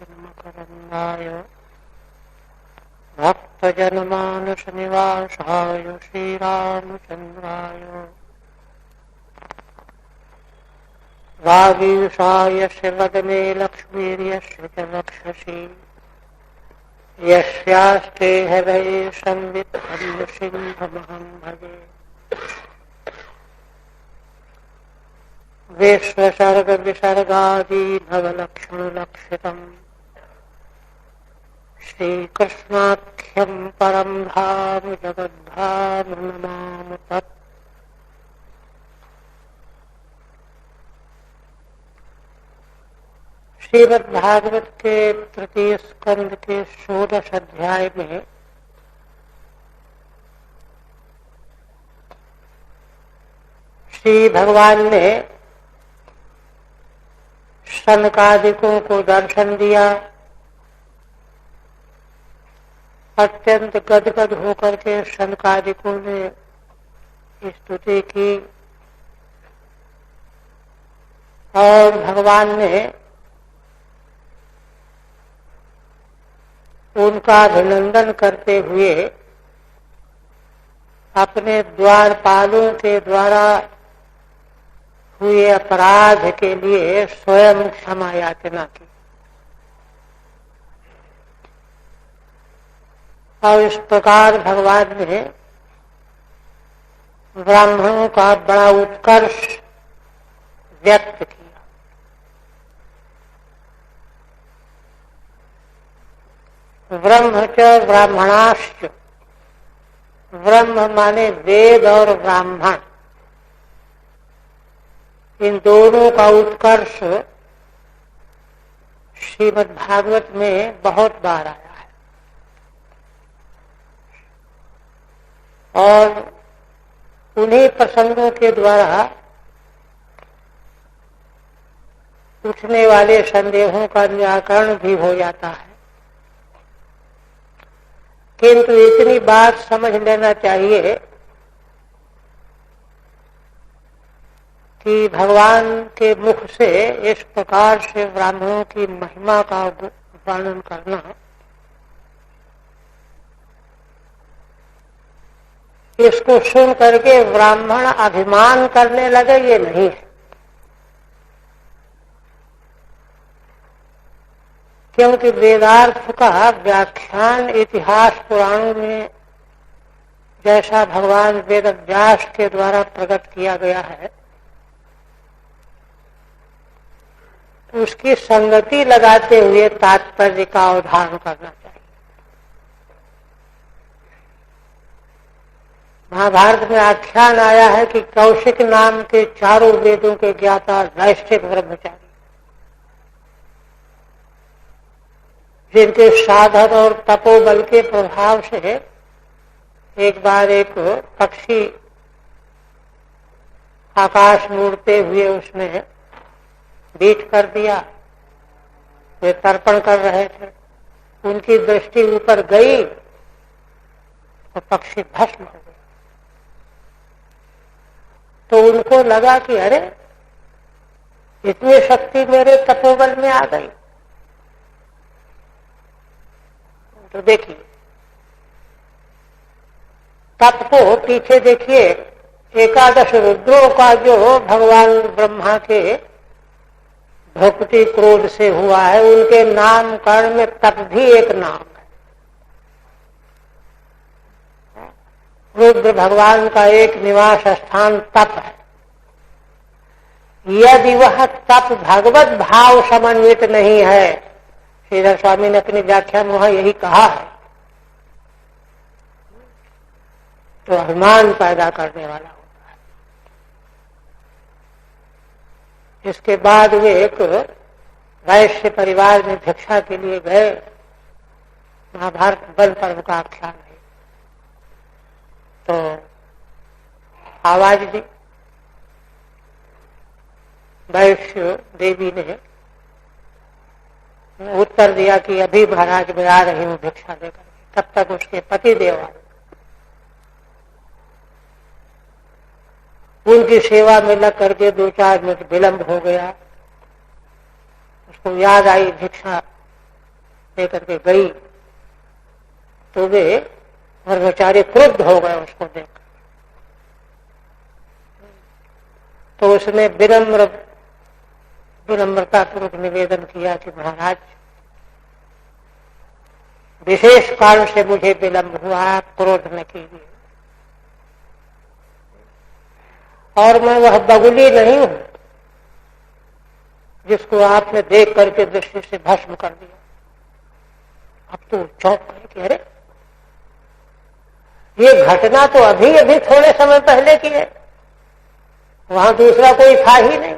मकरन्दाय भक्तजनमानसनिवासाय श्रीरामचन्द्राय वागीशाय वदने लक्ष्मीर्यस्य च वक्षसि यस्यास्ते हृदये संवित् सिंहमहं भजे। विश्वसर्ग विसर्गादि भवलक्ष्मणलक्षितम् श्रीकृष्णाख्यं परं धाम जगद्धाम नमामि तत्। श्रीमद्भागवत के तृतीय स्कंद के 16 अध्याय में श्री भगवान ने सनकादिकों को दर्शन दिया। अत्यंत गदगद होकर के सनकादिकों ने स्तुति की और भगवान ने उनका अभिनंदन करते हुए अपने द्वारपालों के द्वारा हुए अपराध के लिए स्वयं क्षमा याचना की। और इस प्रकार भगवान ने ब्राह्मणों का बड़ा उत्कर्ष व्यक्त किया। ब्रह्म च ब्राह्मणाश्च, ब्रह्म माने वेद और ब्राह्मण, इन दोनों का उत्कर्ष श्रीमद्भागवत में बहुत बार आया है। और उन्हीं प्रसंगों के द्वारा उठने वाले संदेहों का निराकरण भी हो जाता है। किंतु इतनी बात समझ लेना चाहिए कि भगवान के मुख से इस प्रकार से ब्राह्मणों की महिमा का वर्णन करना इसको सुन करके ब्राह्मण अभिमान करने लगे, ये नहीं है। क्योंकि वेदार्थ का व्याख्यान इतिहास पुराणों में जैसा भगवान वेद व्यास के द्वारा प्रकट किया गया है, उसकी संगति लगाते हुए तात्पर्य का अवधारण करना चाहिए। महाभारत में आख्यान आया है कि कौशिक नाम के चारों वेदों के ज्ञाता नैष्ठिक ब्रह्मचारी, जिनके साधन और तपोबल के प्रभाव से एक बार एक पक्षी आकाश में उड़ते हुए उसने बीट कर दिया। वे तर्पण कर रहे थे, उनकी दृष्टि ऊपर गई तो पक्षी भस्म हो गया। तो उनको लगा कि अरे इतनी शक्ति मेरे तपोबल में आ गई। तो देखिए तप को पीछे देखिए, 11 रुद्रों का जो भगवान ब्रह्मा के भक्ति क्रोध से हुआ है, उनके नामकरण में तप भी एक नाम है। रुद्र भगवान का एक निवास स्थान तप है। यदि वह तप भगवत भाव समन्वित नहीं है, श्रीधर स्वामी ने अपनी व्याख्या में वहां यही कहा है, तो अभिमान पैदा करने वाला होता है। इसके बाद वे एक वैश्य परिवार में भिक्षा के लिए गए। महाभारत बल पर्व का आख्यान है। तो आवाज दी, वैश्य देवी ने उत्तर दिया कि अभी महाराज मैं आ रही हूं भिक्षा लेकर। तब तक उसके पति देव आए। उनकी सेवा में लग करके 2-4 मिनट विलंब हो गया। उसको याद आई भिक्षा लेकर के गई तो वे ब्रह्मचारी क्रुद्ध हो गए उसको देख। तो उसने विनम्रतापूर्वक निवेदन किया कि महाराज, विशेष कारण से मुझे विलंब हुआ, आप क्रोध न कीजिए, और मैं वह बगुली नहीं हूं जिसको आपने देख करके दृष्टि से भस्म कर दिया। अब तो चौंक गए कि अरे, ये घटना तो अभी अभी थोड़े समय पहले की है, वहां दूसरा कोई था ही नहीं।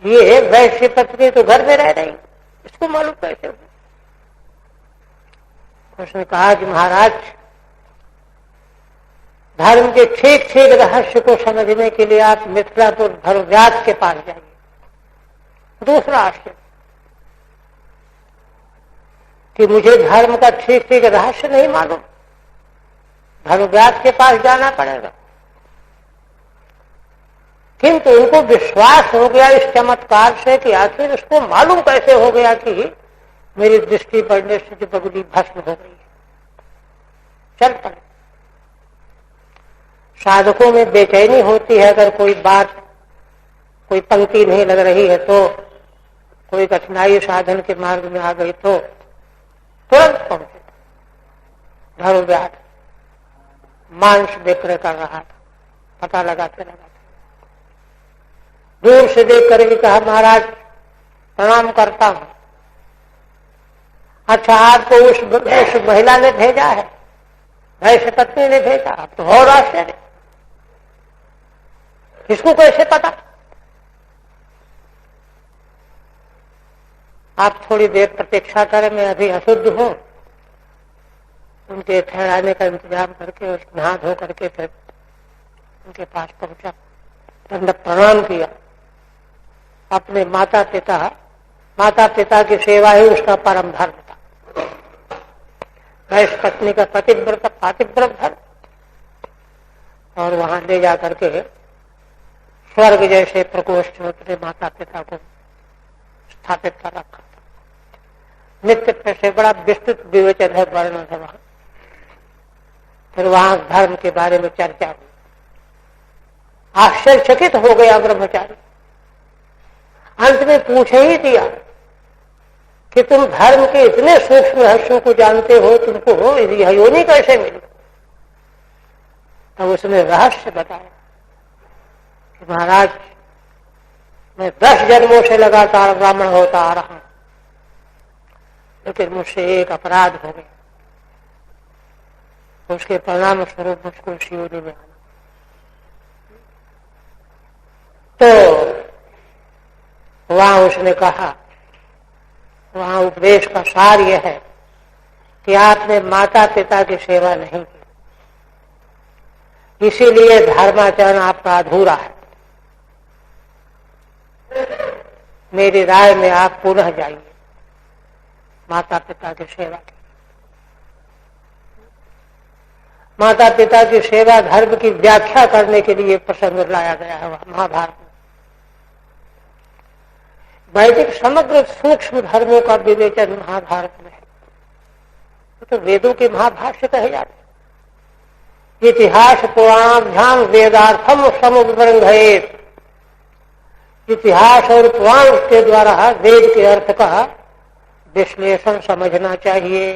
ये वैश्य पत्नी तो घर में रह रही, इसको मालूम कैसे हुआ? उसने कहा कि महाराज, धर्म के ठीक ठीक रहस्य को समझने के लिए आप मिथिलापुर धर्मव्यास के पास जाइए। दूसरा आश्चर्य कि मुझे धर्म का ठीक ठीक रहस्य नहीं मालूम, धर्मव्यास के पास जाना पड़ेगा। किंतु उनको विश्वास हो गया इस चमत्कार से कि आखिर उसको मालूम कैसे हो गया कि मेरी दृष्टि पड़ने से जो बगुली भस्म हो गई है। चल पड़े। साधकों में बेचैनी होती है, अगर कोई बात, कोई पंक्ति नहीं लग रही है तो, कोई कठिनाई साधन के मार्ग में आ गई तो तुरंत पहुंचे। धर्मव्यास मांस विक्रय कर रहा था, पता लगाते लगाते दूर से देख करके कहा, महाराज प्रणाम करता हूं। अच्छा, आपको उस महिला ने भेजा है, वैश्य पत्नी ने भेजा? अब तो और आश्चर्य, इसको कैसे पता? आप थोड़ी देर प्रतीक्षा करें, मैं अभी अशुद्ध हूं। उनके ठहराने का इंतजाम करके नहा धो करके फिर उनके पास पहुंचा, दंडवत प्रणाम किया। अपने माता पिता की सेवा ही उसका परम धर्म था। वैश्य पत्नी का पातिव्रत धर्म, और वहां ले जाकर के स्वर्ग जैसे प्रकोष्ठ में अपने माता पिता को स्थापित कर रखा था। नित्य से बड़ा विस्तृत विवेचन है, वर्णन है वहां। फिर वहां धर्म के बारे में चर्चा हुई। आश्चर्यचकित हो गया ब्रह्मचारी। अंत में पूछ ही दिया कि तुम धर्म के इतने सूक्ष्म रहस्यों को जानते हो, तुमको यह योनि कैसे मिली? तब उसने रहस्य बताया कि महाराज, मैं 10 जन्मों से लगातार ब्राह्मण होता आ रहा हूं, लेकिन मुझसे एक अपराध हो गया, उसके परिणाम स्वरूप मुझको इस योनि में आना। तो वहां उसने कहा, वहां उपदेश का सार यह है कि आपने माता पिता की सेवा नहीं की, इसीलिए धर्माचरण आपका अधूरा है। मेरी राय में आप पुनः जाइए, माता पिता की सेवा की। माता पिता की सेवा धर्म की व्याख्या करने के लिए प्रसंग लाया गया है महाभारत में। वैदिक समग्र सूक्ष्म धर्मों का विवेचन महाभारत में है, तो वेदों के महाभाष्य कहे जाते। इतिहास पुराणाभ्याम वेदार्थम समुद्रंघयेत। इतिहास और पुराण के द्वारा वेद के अर्थ का विश्लेषण समझना चाहिए।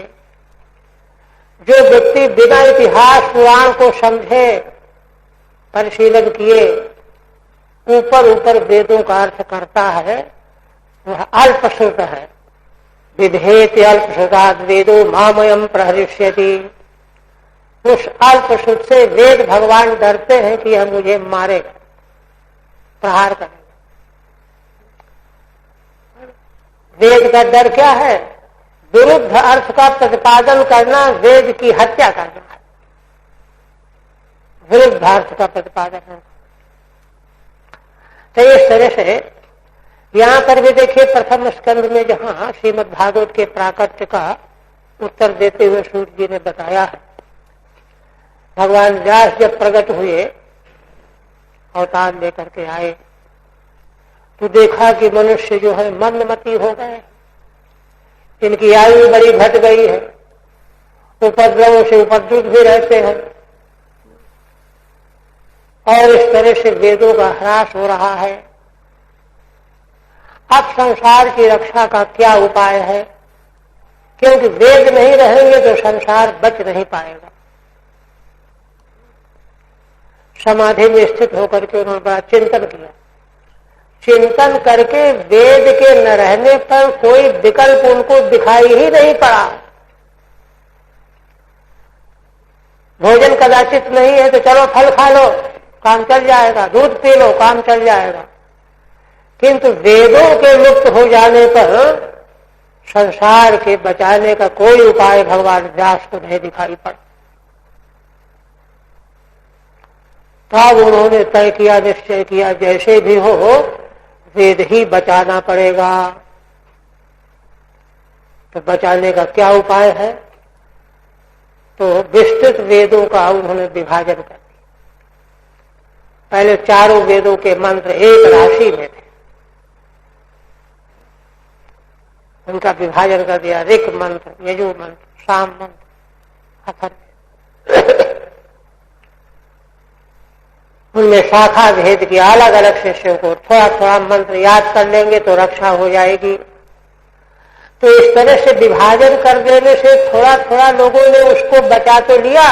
जो व्यक्ति बिना इतिहास पुराण को समझे, परिशीलन किए, ऊपर ऊपर वेदों का अर्थ करता है, वह अल्पश्रुत है। विधेति अल्पश्रुताद् वेदो मामयम प्रहरिष्यति। उस अल्पश्रुत से वेद भगवान डरते हैं कि यह मुझे मारेगा, प्रहार करेगा। वेद का डर क्या है? विरुद्ध अर्थ का प्रतिपादन करना, वेद की हत्या करना है। विरुद्ध अर्थ का प्रतिपादन है। तो इस तरह से यहां पर भी देखिए, प्रथम स्कंद में जहां श्रीमद् भागवत के प्राकट्य का उत्तर देते हुए सूत जी ने बताया है, भगवान व्यास जब प्रकट हुए, अवतार लेकर के आए, तो देखा कि मनुष्य जो है मंदमती हो गए, इनकी आयु बड़ी घट गई है, उपद्रवों से उपद्रुत भी रहते हैं, और इस तरह से वेदों का ह्रास हो रहा है। अब संसार की रक्षा का क्या उपाय है? क्योंकि वेद नहीं रहेंगे तो संसार बच नहीं पाएगा। समाधि में स्थित होकर के उन्होंने बड़ा चिंतन किया। चिंतन करके वेद के न रहने पर कोई विकल्प उनको दिखाई ही नहीं पड़ा। भोजन कदाचित नहीं है तो चलो फल खा लो, काम चल जाएगा, दूध पी लो, काम चल जाएगा। किंतु वेदों के मुक्त हो जाने पर संसार के बचाने का कोई उपाय भगवान व्यास को नहीं दिखाई पड़ा। तब उन्होंने तय किया, निश्चय किया, जैसे भी हो वेद ही बचाना पड़ेगा। तो बचाने का क्या उपाय है? तो विस्तृत वेदों का उन्होंने विभाजन कर दिया। पहले चारों वेदों के मंत्र एक राशि में थे, उनका विभाजन कर दिया। ऋक मंत्र, यजु मंत्र, साम मंत्र, अथर्व। उनमें शाखा भेद किया। अलग अलग शिष्यों को थोड़ा थोड़ा मंत्र याद कर लेंगे तो रक्षा हो जाएगी। तो इस तरह से विभाजन कर देने से थोड़ा थोड़ा लोगों ने उसको बचा तो लिया,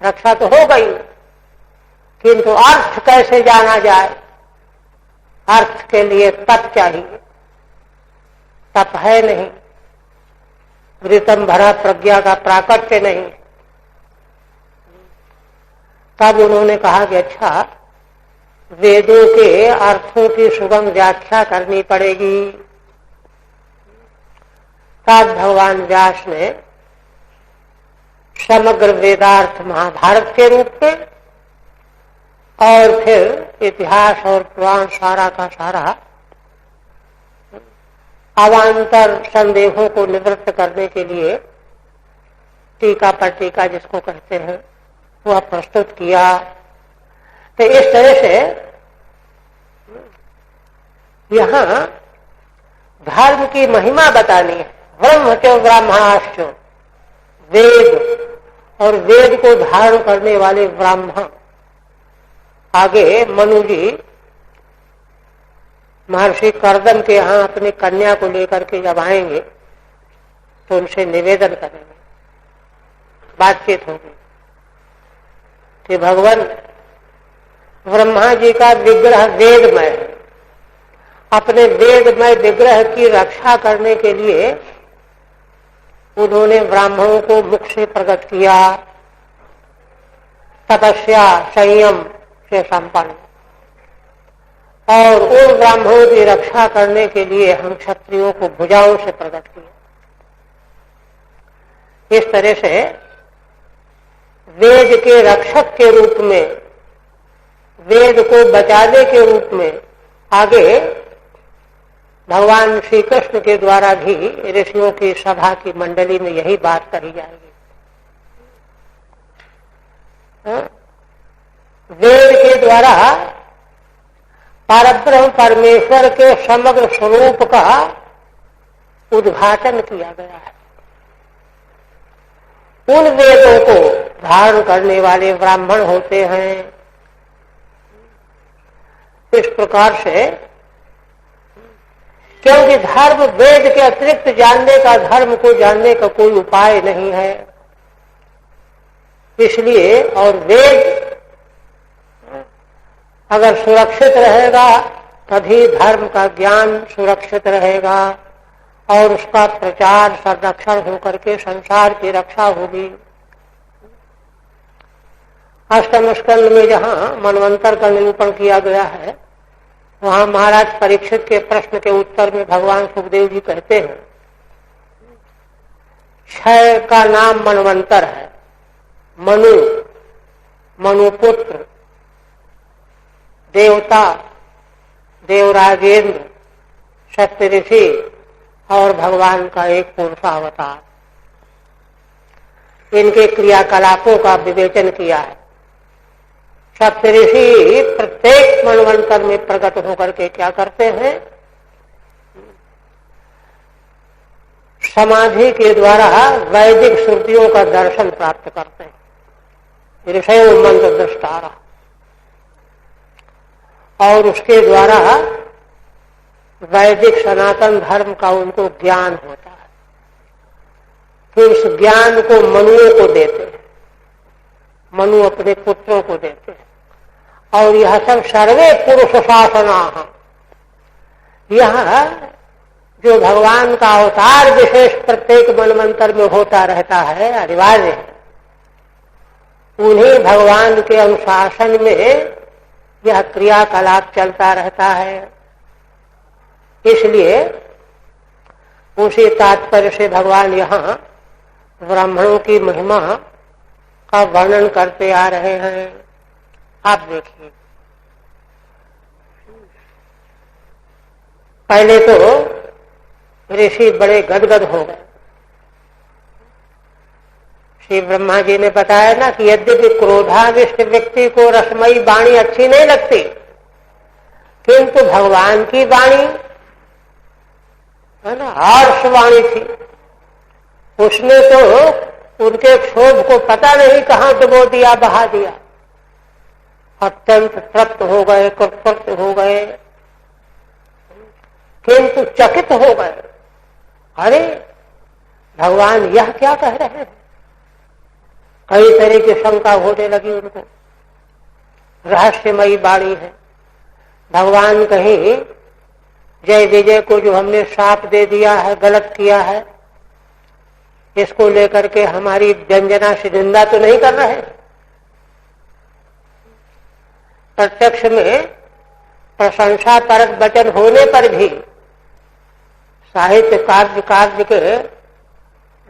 रक्षा तो हो गई, किंतु अर्थ कैसे जाना जाए? अर्थ के लिए तप चाहिए, तप है नहीं, ऋतम भरा प्रज्ञा का प्राकट्य नहीं। तब उन्होंने कहा कि अच्छा, वेदों के अर्थों की सुगम व्याख्या करनी पड़ेगी। तब भगवान व्यास ने समग्र वेदार्थ महाभारत के रूप में और फिर इतिहास और पुराण सारा का सारा अवान्तर संदेहों को निवृत्त करने के लिए टीका पर टीका जिसको कहते हैं वह प्रस्तुत किया। तो इस तरह से यहां धर्म की महिमा बतानी है। ब्रह्मचो ब्राह्मणाश्च, वेद और वेद को धारण करने वाले ब्राह्मण। आगे मनु जी महर्षि कर्दम के यहां अपनी कन्या को लेकर के जब आएंगे तो उनसे निवेदन करेंगे, बातचीत होगी कि भगवान ब्रह्मा जी का विग्रह वेदमय है। अपने वेदमय विग्रह की रक्षा करने के लिए उन्होंने ब्राह्मणों को मुख से प्रकट किया, तपस्या संयम से संपन्न, और उन ब्राह्मणों की रक्षा करने के लिए हम क्षत्रियों को भुजाओं से प्रकट किया। इस तरह से वेद के रक्षक के रूप में, वेद को बचाने के रूप में आगे भगवान श्री कृष्ण के द्वारा भी ऋषियों की सभा की मंडली में यही बात कही जाएगी। वेद के द्वारा परब्रह्म परमेश्वर के समग्र स्वरूप का उद्घाटन किया गया है। उन वेदों को धारण करने वाले ब्राह्मण होते हैं। इस प्रकार से, क्योंकि धर्म वेद के अतिरिक्त जानने का, धर्म को जानने का कोई उपाय नहीं है, इसलिए और वेद अगर सुरक्षित रहेगा तभी धर्म का ज्ञान सुरक्षित रहेगा और उसका प्रचार संरक्षण होकर के संसार की रक्षा होगी। अष्टम स्कंद में जहां मनवंतर का निरूपण किया गया है, वहां महाराज परीक्षित के प्रश्न के उत्तर में भगवान सुखदेव जी कहते हैं, क्षय का नाम मनवंतर है। मनु, मनुपुत्र, देवता, देवराजेंद्र, सत्य ऋषि और भगवान का एक पुरुषावतार, इनके क्रियाकलापों का विवेचन किया है। सप्तऋषि प्रत्येक मनवंतर में प्रकट होकर के क्या करते हैं, समाधि के द्वारा वैदिक श्रुतियों का दर्शन प्राप्त करते हैं, ऋषयो मंत्र दृष्टारा, और उसके द्वारा वैदिक सनातन धर्म का उनको ज्ञान होता है। फिर उस ज्ञान को मनुओं को देते हैं, मनु अपने पुत्रों को देते हैं, और यह सब सर्वे पुरुष शासना, यह जो भगवान का अवतार विशेष प्रत्येक मनवंतर में होता रहता है, अनिवार्य है, उन्हीं भगवान के अनुशासन में यह क्रियाकलाप चलता रहता है। इसलिए उसी तात्पर्य से भगवान यहाँ ब्राह्मणों की महिमा का वर्णन करते आ रहे हैं। आप देखिए, पहले तो ऋषि बड़े गदगद हो गए। श्री ब्रह्मा जी ने बताया ना कि यद्यपि क्रोधाविष्ट व्यक्ति को रसमयी वाणी अच्छी नहीं लगती, किंतु भगवान की वाणी है ना, हर्ष वाणी थी। उसने तो उनके क्षोभ को पता नहीं कहां डुबो दिया, बहा दिया। अत्यंत तृप्त हो गए, कृतकृत हो गए, किंतु चकित हो गए। अरे भगवान यह क्या कह रहे हैं? कई तरह की शंका होने लगी उनको। रहस्यमयी वाणी है। भगवान कहीं जय विजय को जो हमने श्राप दे दिया है, गलत किया है, इसको लेकर के हमारी व्यंजना से निंदा तो नहीं कर रहे? प्रत्यक्ष में प्रशंसा परक वचन होने पर भी साहित्य काव्य के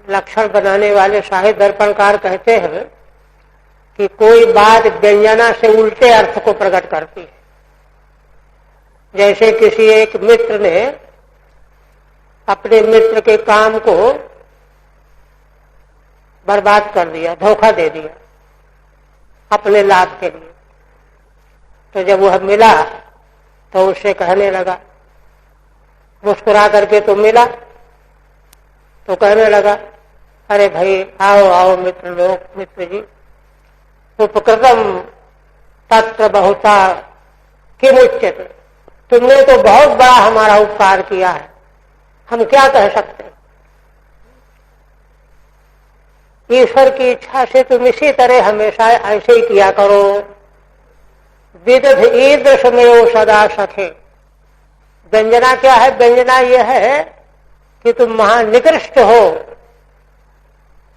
लक्षण बनाने वाले साहित्य दर्पणकार कहते हैं कि कोई बात व्यंजना से उल्टे अर्थ को प्रकट करती है। जैसे किसी एक मित्र ने अपने मित्र के काम को बर्बाद कर दिया, धोखा दे दिया अपने लाभ के लिए। तो जब वह मिला तो उससे कहने लगा, मुस्कुरा करके तो मिला, तो कहने लगा, अरे भाई आओ आओ मित्र लोग, मित्र जी, उपकृतम तत्र बहुता किमुच्यते, तुमने तो बहुत बड़ा हमारा उपकार किया है, हम क्या कह सकते हैं। ईश्वर की इच्छा से तुम इसी तरह हमेशा ऐसे ही किया करो। विदध ईदृशमेव सदा सखे। व्यंजना क्या है? व्यंजना यह है कि तुम महानिकृष्ट हो,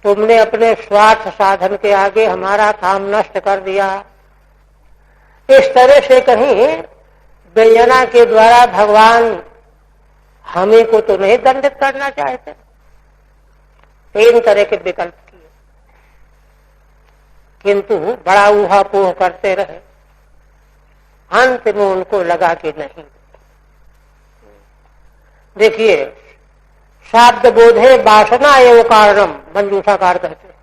तुमने अपने स्वार्थ साधन के आगे हमारा काम नष्ट कर दिया। इस तरह से कहीं व्यंजना के द्वारा भगवान हमें को तो नहीं दंडित करना चाहते। तीन तरह के विकल्प किए, किंतु बड़ा ऊहापोह करते रहे। अंत में उनको लगा कि नहीं। देखिए, शब्द बोधे वासना एवं कारणम, मंजूषाकार कहते हैं।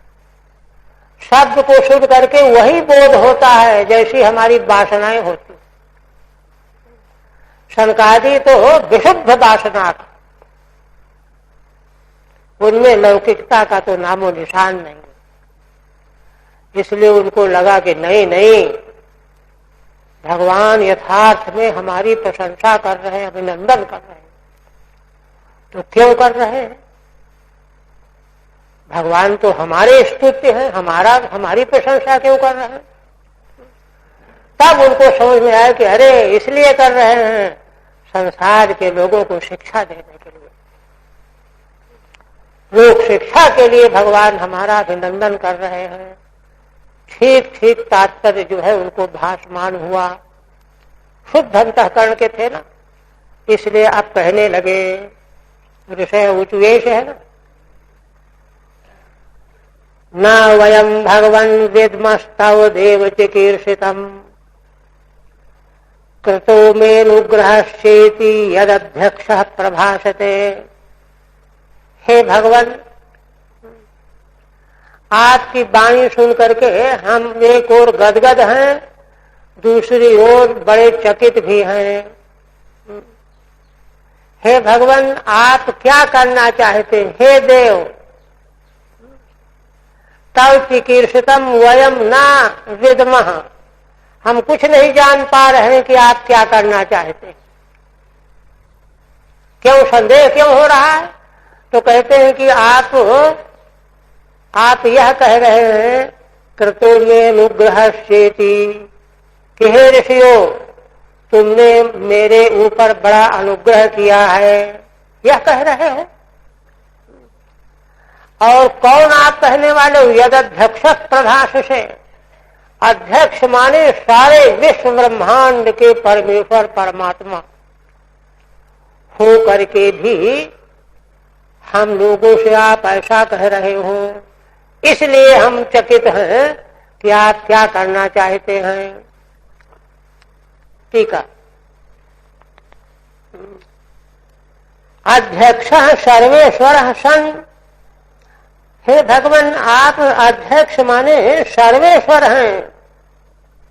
शब्द को सुन करके वही बोध होता है जैसी हमारी वासनाएं होती। शनकादि तो विशुद्ध वासना, उनमें लौकिकता का तो नामो निशान नहीं। इसलिए उनको लगा कि नहीं नहीं, भगवान यथार्थ में हमारी प्रशंसा कर रहे हैं, अभिनंदन कर रहे हैं। तो क्यों कर रहे हैं? भगवान तो हमारे स्तुत्य हैं, हमारी प्रशंसा क्यों कर रहे हैं? तब उनको समझ में आया कि अरे इसलिए कर रहे हैं, संसार के लोगों को शिक्षा देने के लिए, लोक शिक्षा के लिए भगवान हमारा अभिनंदन कर रहे हैं। ठीक ठीक तात्पर्य जो है उनको भासमान हुआ। शुद्ध अंतःकरण के थे ना, इसलिए आप कहने लगे, ऋषय उच्वेश है ना, न वयम भगवन् विद्मस्तव देव चिकीर्षितम् कृतो मेनुग्रहश्चेति यदध्यक्षः प्रभाषते। हे भगवान, आपकी वाणी सुन करके हम एक और गदगद हैं दूसरी ओर बड़े चकित भी हैं। हे भगवान, आप क्या करना चाहते? हे देव, तव चिकीर्षितम वयम ना विद्मः, हम कुछ नहीं जान पा रहे हैं कि आप क्या करना चाहते हैं। क्यों संदेह क्यों हो रहा है? तो कहते हैं कि आप यह कह रहे हैं कृतो में अनुग्रह चेती, कि हे ऋषियों, तुमने मेरे ऊपर बड़ा अनुग्रह किया है, यह कह रहे हो। और कौन आप कहने वाले हो? यद अध्यक्ष प्रभास से, अध्यक्ष माने सारे विश्व ब्रह्मांड के परमेश्वर परमात्मा हो करके भी हम लोगों से आप ऐसा कह रहे हो, इसलिए हम चकित हैं कि आप क्या करना चाहते हैं। ठीक है। अध्यक्ष सर्वेश्वर सन, हे भगवान, आप अध्यक्ष माने सर्वेश्वर हैं,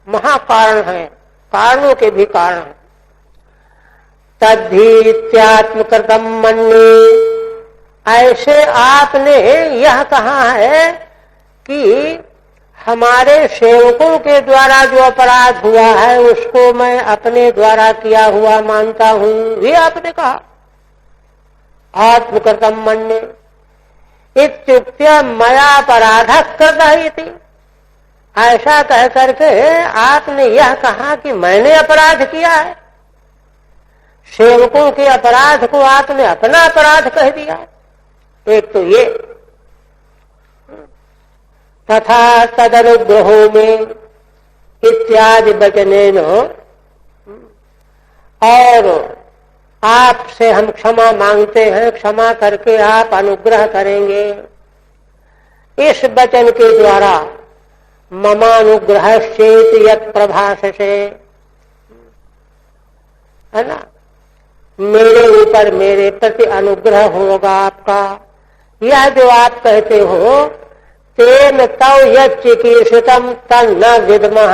महाकारण हैं, कारणों के भी कारण हैं। तद्धित्यात्मकृतम मन्ये, ऐसे आपने यह कहा है कि हमारे सेवकों के द्वारा जो अपराध हुआ है उसको मैं अपने द्वारा किया हुआ मानता हूं, ये आपने कहा। आत्मकृतम मन्ये इत्युक्त्या मया अपराधः कृतः इति, ऐसा कह करके आपने यह कहा कि मैंने अपराध किया है। सेवकों के अपराध को आपने अपना अपराध कह दिया। एक तो ये, तथा तदनुग्रहो में इत्यादि वचनेन, और आपसे हम क्षमा मांगते हैं, क्षमा करके आप अनुग्रह करेंगे, इस वचन के द्वारा ममानुग्रह चेत यत् प्रभास से, है ना, मेरे ऊपर मेरे प्रति अनुग्रह होगा आपका। यह जो आप कहते हो, तेन तव यत् चिकीर्षितम तन्न विद्मः,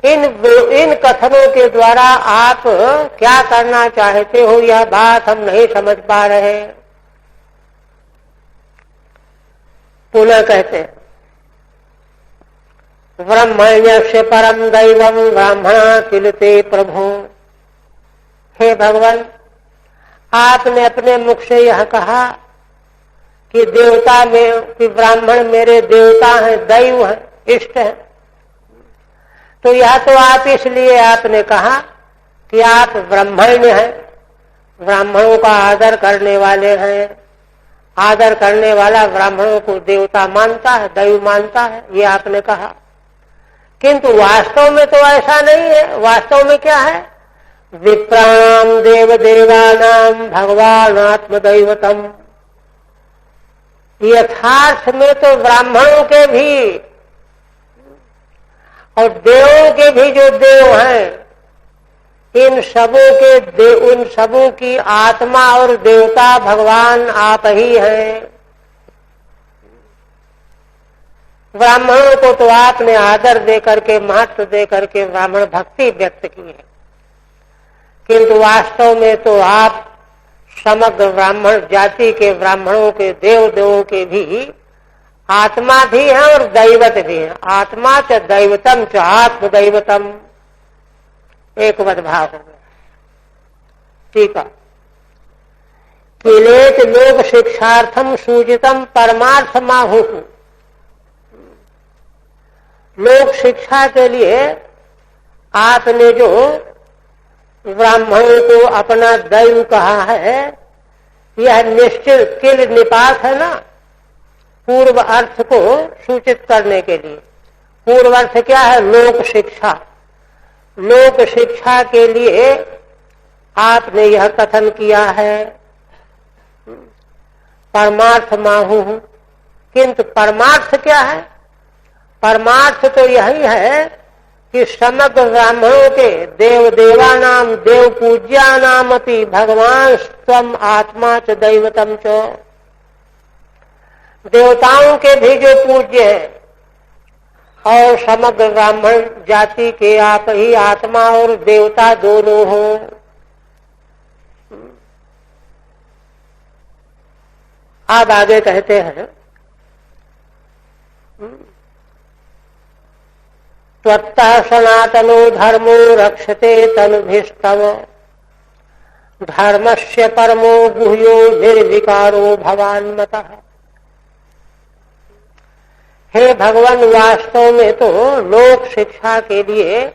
इन कथनों के द्वारा आप क्या करना चाहते हो, यह बात हम नहीं समझ पा रहे। पुनः कहते हैं, ब्रह्मण्यस्य परम दैवम ब्राह्मणा किलते प्रभु, हे भगवान, आपने अपने मुख से यह कहा कि देवता में, कि ब्राह्मण मेरे देवता हैं, दैव हैं, इष्ट हैं। तो यह तो आप इसलिए आपने कहा कि आप ब्राह्मण्य हैं, ब्राह्मणों का आदर करने वाले हैं, आदर करने वाला ब्राह्मणों को देवता मानता है, दैव मानता है, ये आपने कहा। किंतु वास्तव में तो ऐसा नहीं है। वास्तव में क्या है? विप्राणाम देव देवानाम भगवान आत्मदैवतम, यथार्थ में तो ब्राह्मणों के भी और देवों के भी जो देव हैं, इन सबों की आत्मा और देवता भगवान आप ही हैं। ब्राह्मणों को तो आपने आदर दे करके, महत्व दे करके ब्राह्मण भक्ति व्यक्त की है, किंतु वास्तव में तो आप समग्र ब्राह्मण जाति के ब्राह्मणों के देवों के भी आत्मा भी है और दैवत भी है। आत्मा च दैवतम च आत्मदैवतम, एक वद्भाव हो गया। ठीक है। किलेत लोक शिक्षार्थम सूजितम परमार्थ माहु, लोक शिक्षा के लिए आपने जो ब्राह्मणों को अपना दैव कहा है, यह निश्चित किल निपात है ना, पूर्व अर्थ को सूचित करने के लिए। पूर्व अर्थ क्या है? लोक शिक्षा। लोक शिक्षा के लिए आपने यह कथन किया है परमार्थ माहु, किंतु परमार्थ क्या है? परमार्थ तो यही है कि समग्र ब्राह्मणों के देव देवानाम देव पूज्यानाम अपि भगवान स्वम आत्मा च दैवतम च, देवताओं के भी जो पूज्य है और समग्र ब्राह्मण जाति के आप ही आत्मा और देवता दोनों हो। आप आगे कहते हैं त्वत्तः सनातनो धर्मो रक्षते तनुभीस्तव धर्मस्य परमो गुह्यो निर्विकारो भवान्मतः। हे भगवान, वास्तव में तो लोक शिक्षा के लिए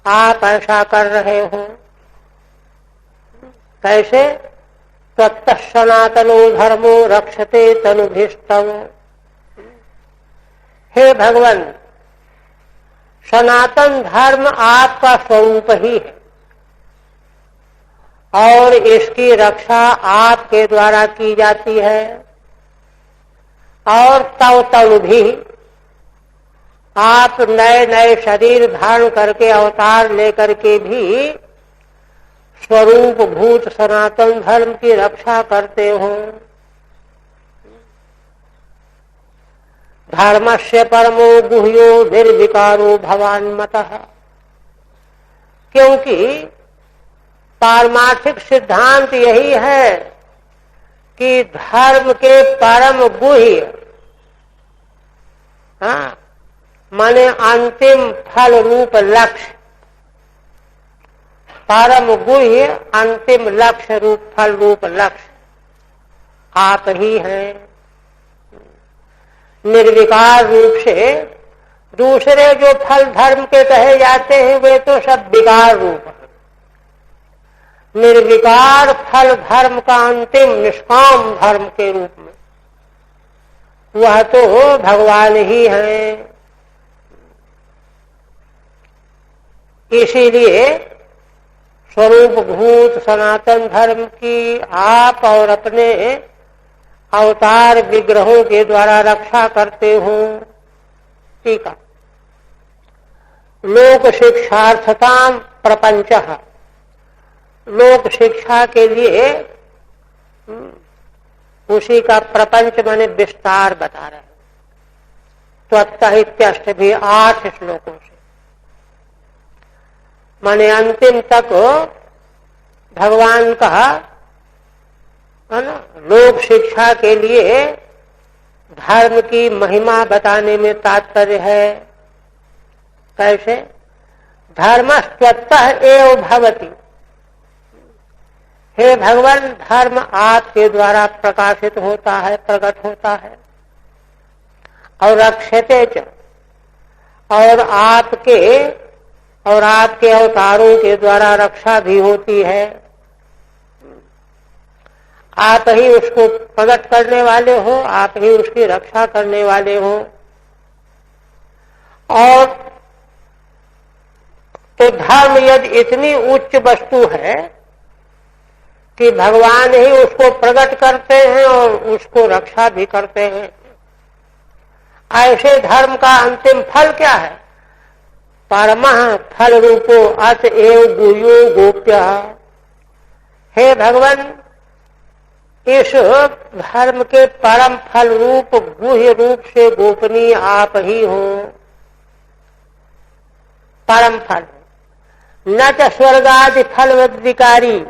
आप ऐसा कर रहे हो। कैसे? त्वत्तः सनातनो धर्मो रक्षते तनुभीस्तव। हे भगवान, सनातन धर्म आपका स्वरूप ही है और इसकी रक्षा आपके द्वारा की जाती है। और तव तनु भी आप नए नए शरीर धारण करके अवतार लेकर के भी स्वरूप भूत सनातन धर्म की रक्षा करते हो। धर्मस्य परमो गुह्यो निर्विकारो भवान्मतः। क्योंकि पारमार्थिक सिद्धांत यही है कि धर्म के परम गुह्य, माने अंतिम फल रूप लक्ष्य, परम गुह्य अंतिम लक्ष्य रूप फल रूप लक्ष्य आप ही हैं। निर्विकार रूप से दूसरे जो फल धर्म के कहे जाते हैं वे तो सब विकार रूप है। निर्विकार फल धर्म का अंतिम निष्काम धर्म के रूप में वह तो भगवान ही है। इसीलिए स्वरूप भूत सनातन धर्म की आप और अपने अवतार विग्रहों के द्वारा रक्षा करते हो। ठीक है। लोक शिक्षार्थता प्रपंच, लोक शिक्षा के लिए उसी का प्रपंच माने विस्तार बता रहे हैं। त्वत्तः इत्यष्ट भी 8 श्लोकों से, माने अंतिम तक भगवान का है ना लोक शिक्षा के लिए धर्म की महिमा बताने में तात्पर्य है। कैसे? धर्मस्त्वत्तः एव भवति। हे भगवान, धर्म आपके द्वारा प्रकाशित होता है, प्रकट होता है। और रक्षते च, और आपके अवतारों के द्वारा रक्षा भी होती है। आप ही उसको प्रकट करने वाले हो, आप ही उसकी रक्षा करने वाले हो। और तो धर्म यदि इतनी उच्च वस्तु है कि भगवान ही उसको प्रकट करते हैं और उसको रक्षा भी करते हैं, ऐसे धर्म का अंतिम फल क्या है? परमः फल रूपो अतएव गुह्यो गोप्य। हे भगवान, इस धर्म के परम फल रूप गुह्य रूप से गोपनीय आप ही हो। परम फल न तो स्वर्गादि फल विकारी,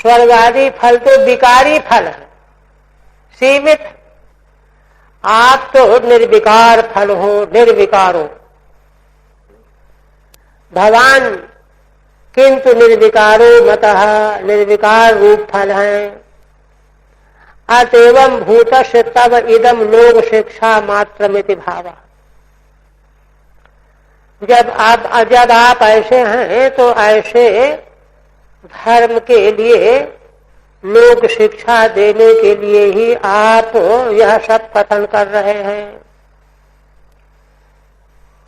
स्वर्गादि फल तो विकारी फल है, सीमित। आप तो निर्विकार फल हो, निर्विकारो भगवान, किंतु निर्विकारो मतः, निर्विकार रूप फल है। अतएवं भूतस्य तब इदम लोक शिक्षा मात्रमिति भावा। जब आप ऐसे हैं तो ऐसे धर्म के लिए लोक शिक्षा देने के लिए ही आप यह सब कथन कर रहे हैं।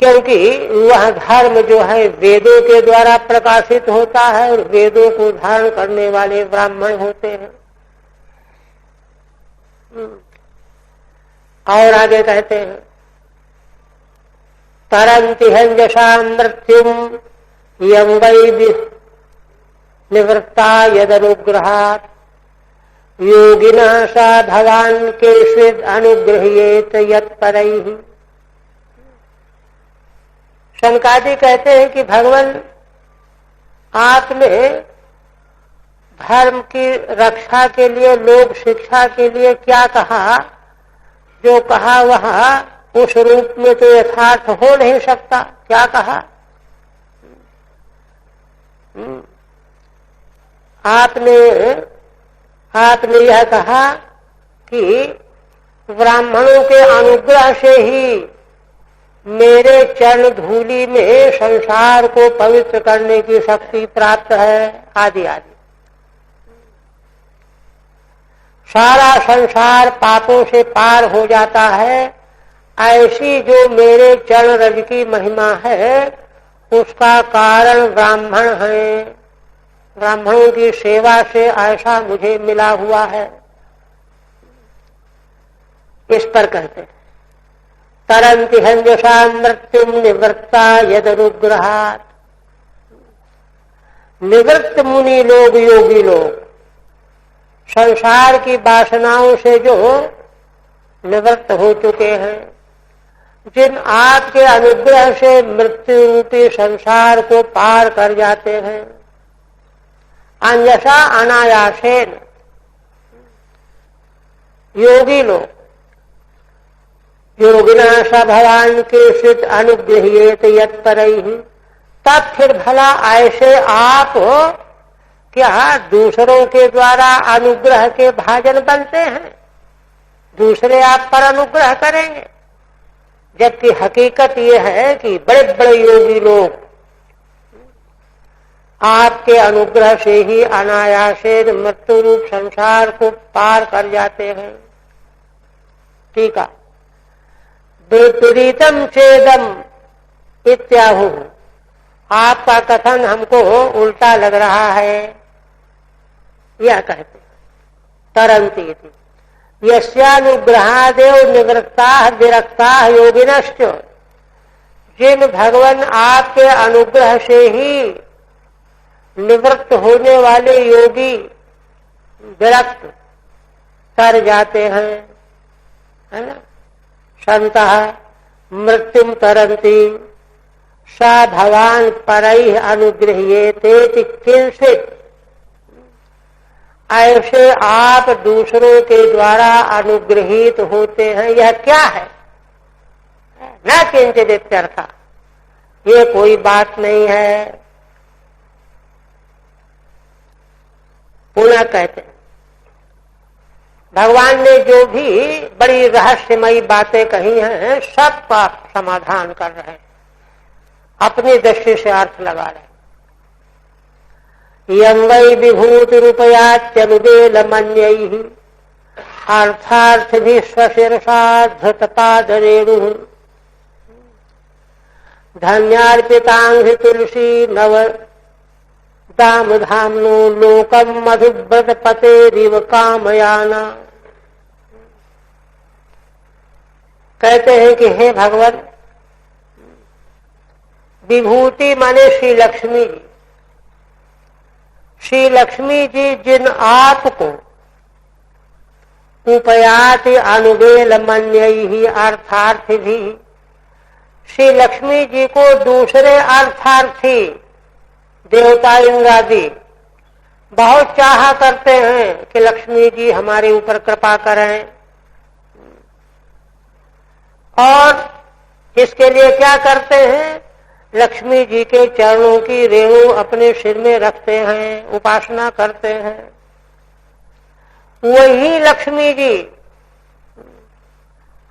क्योंकि वह धर्म जो है वेदों के द्वारा प्रकाशित होता है और वेदों को धारण करने वाले ब्राह्मण होते हैं। और आगे कहते हैं तरंति हंजसा मृत्युम यं वै निवृत्ता यदनुग्रहात् योगिनः स भगवान् केचिद् अनुगृह्येत यत्परैः। शनकादि कहते हैं कि भगवान आपने धर्म की रक्षा के लिए, लोक शिक्षा के लिए क्या कहा, जो कहा वह उस रूप में तो यथार्थ हो नहीं सकता। क्या कहा? आपने यह कहा कि ब्राह्मणों के अनुग्रह से ही मेरे चरण धूलि में संसार को पवित्र करने की शक्ति प्राप्त है, आदि आदि। सारा संसार पापों से पार हो जाता है, ऐसी जो मेरे चरण रज की महिमा है उसका कारण ब्राह्मण है। ब्राह्मणों की सेवा से ऐसा मुझे मिला हुआ है। इस पर कहते हैं तरंति हंजसा मृत्युम निवृत्ता यदनुग्रहात्। निवृत्त मुनि लोग, योगी लोग, संसार की वासनाओं से जो निवृत्त हो चुके हैं, जिन आपके अनुग्रह से मृत्यु रूपी संसार को पार कर जाते हैं, अंजसा अनायासेन, योगी लोग, योगिना स भगवान के सिद्ध अनुग्रहीत यत्परैहि। तब फिर भला ऐसे आप क्या दूसरों के द्वारा अनुग्रह के भाजन बनते हैं? दूसरे आप पर अनुग्रह करेंगे, जबकि हकीकत यह है कि बड़े बड़े योगी लोग आपके अनुग्रह से ही अनायासेन मृत्यु रूप संसार को पार कर जाते हैं। ठीक है। विपरीतम चेदम इत्याहु। आपका कथन हमको उल्टा लग रहा है, यह कहते तरंती थी। यस्यानुग्रहादेव निवृत्ता विरक्ता योगिनश्च। जिन भगवान आपके अनुग्रह से ही निवृत्त होने वाले योगी विरक्त कर जाते हैं, है ना। संतः मृत्युम तरंती सा भगवान परैः अनुगृह्येते किंचित्। ऐसे आप दूसरों के द्वारा अनुग्रहित होते हैं, यह क्या है? न किंचित इत्यर्थ, ये कोई बात नहीं है। पुनः कहते हैं भगवान ने जो भी बड़ी रहस्यमयी बातें कही हैं, सबका समाधान कर रहे हैं, अपनी दृष्टि से अर्थ लगा रहे हैं। यं वै विभूति रूपयाच्यनुबेलमन्यैः अर्थार्थिभिः स्वशिरसा धृतपादरेणुः धन्यार्पितांघ्रि तुलसी नव दाम धाम्नो लोकम मधुव्रत पतेरिव कामयाना। कहते हैं कि हे भगवान, विभूति माने श्री लक्ष्मी जी। श्री लक्ष्मी जी जिन आपको उपयाति अनुबेल मन्यैहि अर्थार्थिभिः, श्री लक्ष्मी जी को दूसरे अर्थार्थी देवता इंद्रादि बहुत चाहा करते हैं कि लक्ष्मी जी हमारे ऊपर कृपा करें, और इसके लिए क्या करते हैं? लक्ष्मी जी के चरणों की रेणु अपने सिर में रखते हैं, उपासना करते हैं। वही लक्ष्मी जी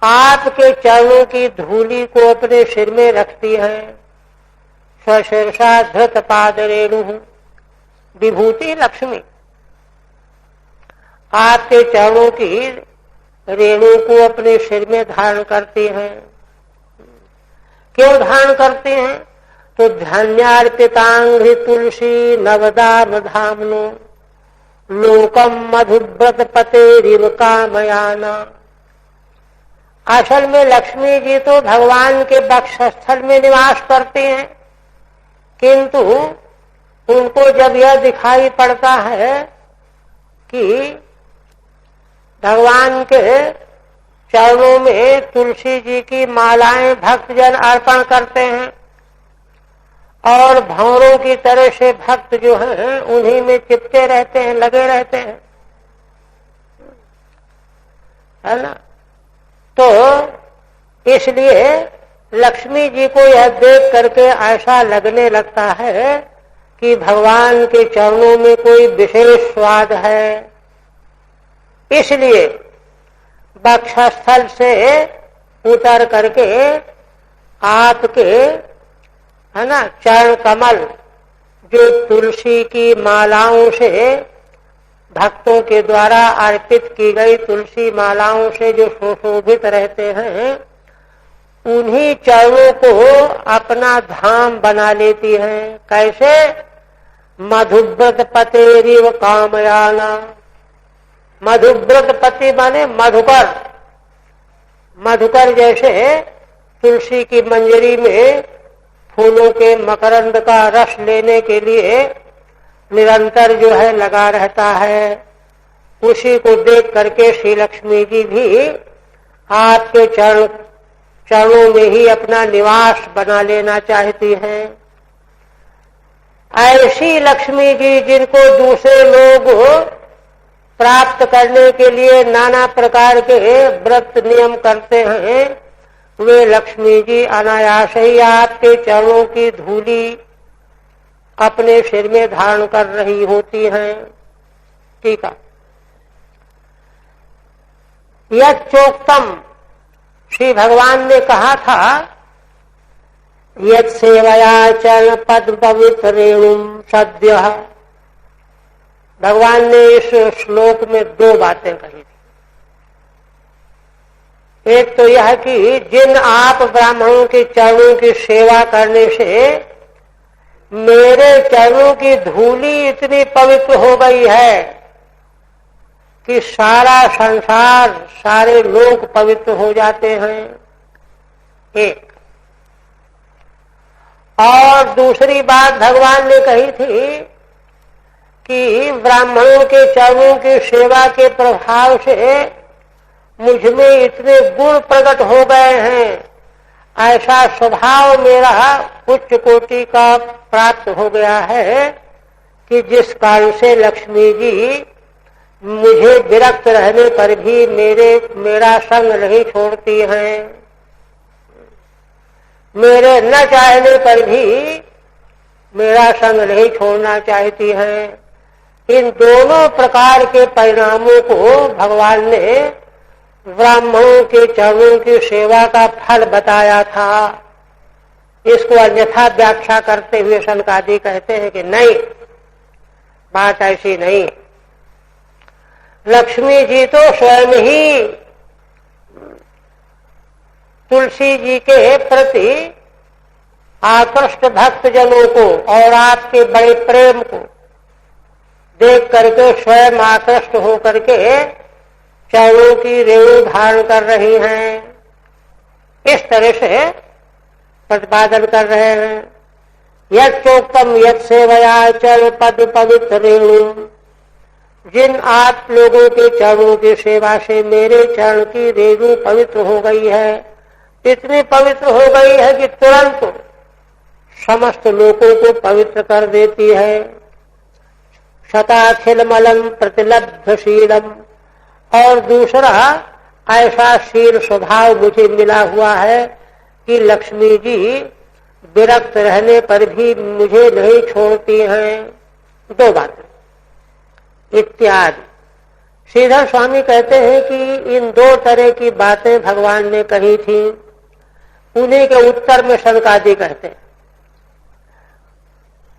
आपके चरणों की धूलि को अपने सिर में रखती है। स्वशीर्षा धृत पाद रेणु, विभूति लक्ष्मी आपके चरणों की रेणु को अपने सिर में धारण करती हैं। क्यों धारण करती हैं? तो धन्यार्पितांघ्रि तुलसी नवदाम धामनो लोकम मधुव्रत पतेरिव कामयाना। असल में लक्ष्मी जी तो भगवान के वक्षस्थल में निवास करती हैं, किंतु उनको जब यह दिखाई पड़ता है कि भगवान के चरणों में तुलसी जी की मालाएं भक्तजन अर्पण करते हैं, और भंवरों की तरह से भक्त जो हैं उन्हीं में चिपके रहते हैं, लगे रहते हैं, है ना। तो इसलिए लक्ष्मी जी को यह देख करके ऐसा लगने लगता है कि भगवान के चरणों में कोई विशेष स्वाद है। इसलिए वक्षस्थल से उतर करके आपके, है ना, चरण कमल जो तुलसी की मालाओं से, भक्तों के द्वारा अर्पित की गई तुलसी मालाओं से जो सुशोभित रहते हैं, उन्हीं चरणों को अपना धाम बना लेती हैं। कैसे? मधुव्रत पतेरिव कामयाना। मधुव्रत पति माने मधुकर। मधुकर जैसे तुलसी की मंजरी में फूलों के मकरंद का रस लेने के लिए निरंतर जो है लगा रहता है, उसी को देख करके श्री लक्ष्मी जी भी आपके चरणों में ही अपना निवास बना लेना चाहती हैं। ऐसी लक्ष्मी जी जिनको दूसरे लोग प्राप्त करने के लिए नाना प्रकार के व्रत नियम करते हैं, वे लक्ष्मी जी अनायास ही आपके चरणों की धूली अपने सिर में धारण कर रही होती हैं। ठीक है। यह चोक्तम, श्री भगवान ने कहा था, यत् सेवया चरण पद्म पवित्र रेणुम सद्य। भगवान ने इस श्लोक में दो बातें कही थी। एक तो यह कि जिन आप ब्राह्मणों के चरणों की सेवा करने से मेरे चरणों की धूली इतनी पवित्र हो गई है कि सारा संसार, सारे लोग पवित्र हो जाते हैं। एक। और दूसरी बात भगवान ने कही थी कि ब्राह्मणों के चरणों की सेवा के प्रभाव से मुझ में इतने गुण प्रकट हो गए हैं, ऐसा स्वभाव मेरा उच्च कोटि का प्राप्त हो गया है कि जिस कारण से लक्ष्मी जी मुझे विरक्त रहने पर भी मेरा संग नहीं छोड़ती हैं, मेरे न चाहने पर भी मेरा संग नहीं छोड़ना चाहती हैं। इन दोनों प्रकार के परिणामों को भगवान ने ब्राह्मणों के चरणों की सेवा का फल बताया था। इसको अन्यथा व्याख्या करते हुए शनकादि कहते हैं कि नहीं, बात ऐसी नहीं। लक्ष्मी जी तो स्वयं ही तुलसी जी के प्रति आकृष्ट भक्तजनों को और आपके बड़े प्रेम को देख करके स्वयं आकृष्ट होकर के चरणों की रेणु धारण कर रही हैं। इस तरह से प्रतिपादन कर रहे हैं। यत् चोक्तम यत् सेवया चरण पद पवित्र रेणु। जिन आप लोगों के चरणों की सेवा से मेरे चरण की रेणु पवित्र हो गई है, इतनी पवित्र हो गई है कि तुरंत समस्त लोगों को पवित्र कर देती है। शताखिल मलम प्रतिलब्ध शीलम। और दूसरा ऐसा शील स्वभाव मुझे मिला हुआ है कि लक्ष्मी जी विरक्त रहने पर भी मुझे नहीं छोड़ती हैं। दो बातें इत्यादि। श्रीधर स्वामी कहते हैं कि इन दो तरह की बातें भगवान ने कही थी, उन्हीं के उत्तर में शनकादि कहते हैं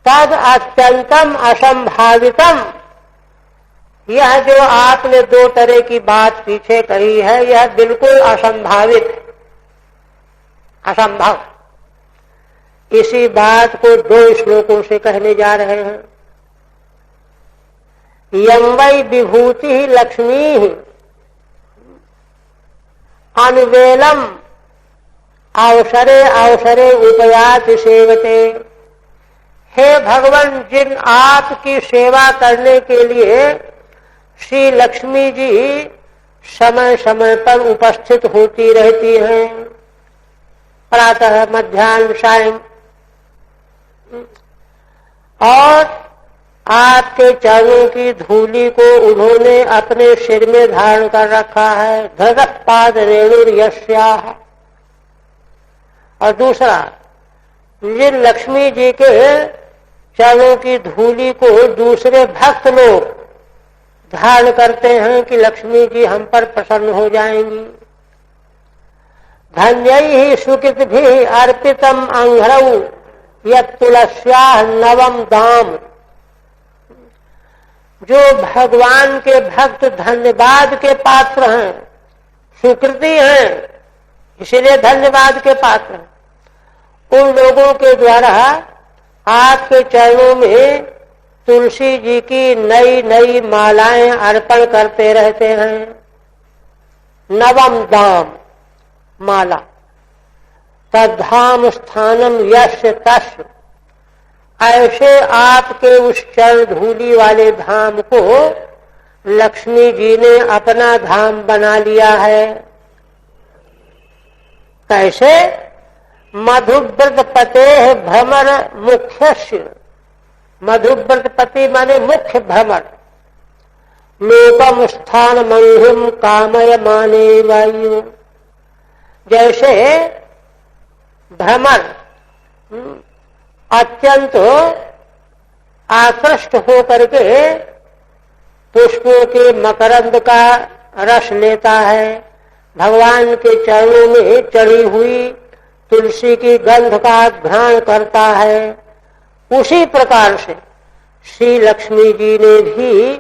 तद अत्यंतम असंभावितम। यह जो आपने दो तरह की बात पीछे कही है, यह बिल्कुल असंभावित है, असंभव। इसी बात को दो श्लोकों से कहने जा रहे हैं। यं वै विभूति लक्ष्मी अनुवेलम अवसरे अवसरे उपयाति सेवते। हे भगवान, जिन आपकी सेवा करने के लिए श्री लक्ष्मी जी समय समय पर उपस्थित होती रहती हैं, प्रातः मध्याह्न सायं, और आपके चरणों की धूलि को उन्होंने अपने सिर में धारण कर रखा है। धृतपाद रेणुर्यस्याः। और दूसरा, जिन लक्ष्मी जी के चरणों की धूलि को दूसरे भक्त लोग धारण करते हैं कि लक्ष्मी जी हम पर प्रसन्न हो जाएंगी। धन्यैः सुकृतिभिः अर्पितम् अंघ्रौ यत् तुलस्याः नवम दाम। जो भगवान के भक्त धन्यवाद के पात्र हैं, सुकृति हैं, इसीलिए धन्यवाद के पात्र हैं, उन लोगों के द्वारा आपके चरणों में तुलसी जी की नई नई मालाएं अर्पण करते रहते हैं। नवम दाम माला। तद्धाम स्थानम यस्य तस्य। ऐसे आपके उस चरण धूलि वाले धाम को लक्ष्मी जी ने अपना धाम बना लिया है। कैसे? मधुव्रत पते भ्रमर मुख्यस्य। मधुव्रत पति माने मुख्य भ्रमर। लोकम स्थान मंहिम कामय माने वायु। जैसे भ्रमर अत्यंत आकृष्ट होकर के पुष्पों के मकरंद का रस लेता है, भगवान के चरणों में चढ़ी हुई तुलसी की गंध का घ्राण करता है, उसी प्रकार से श्री लक्ष्मी जी ने भी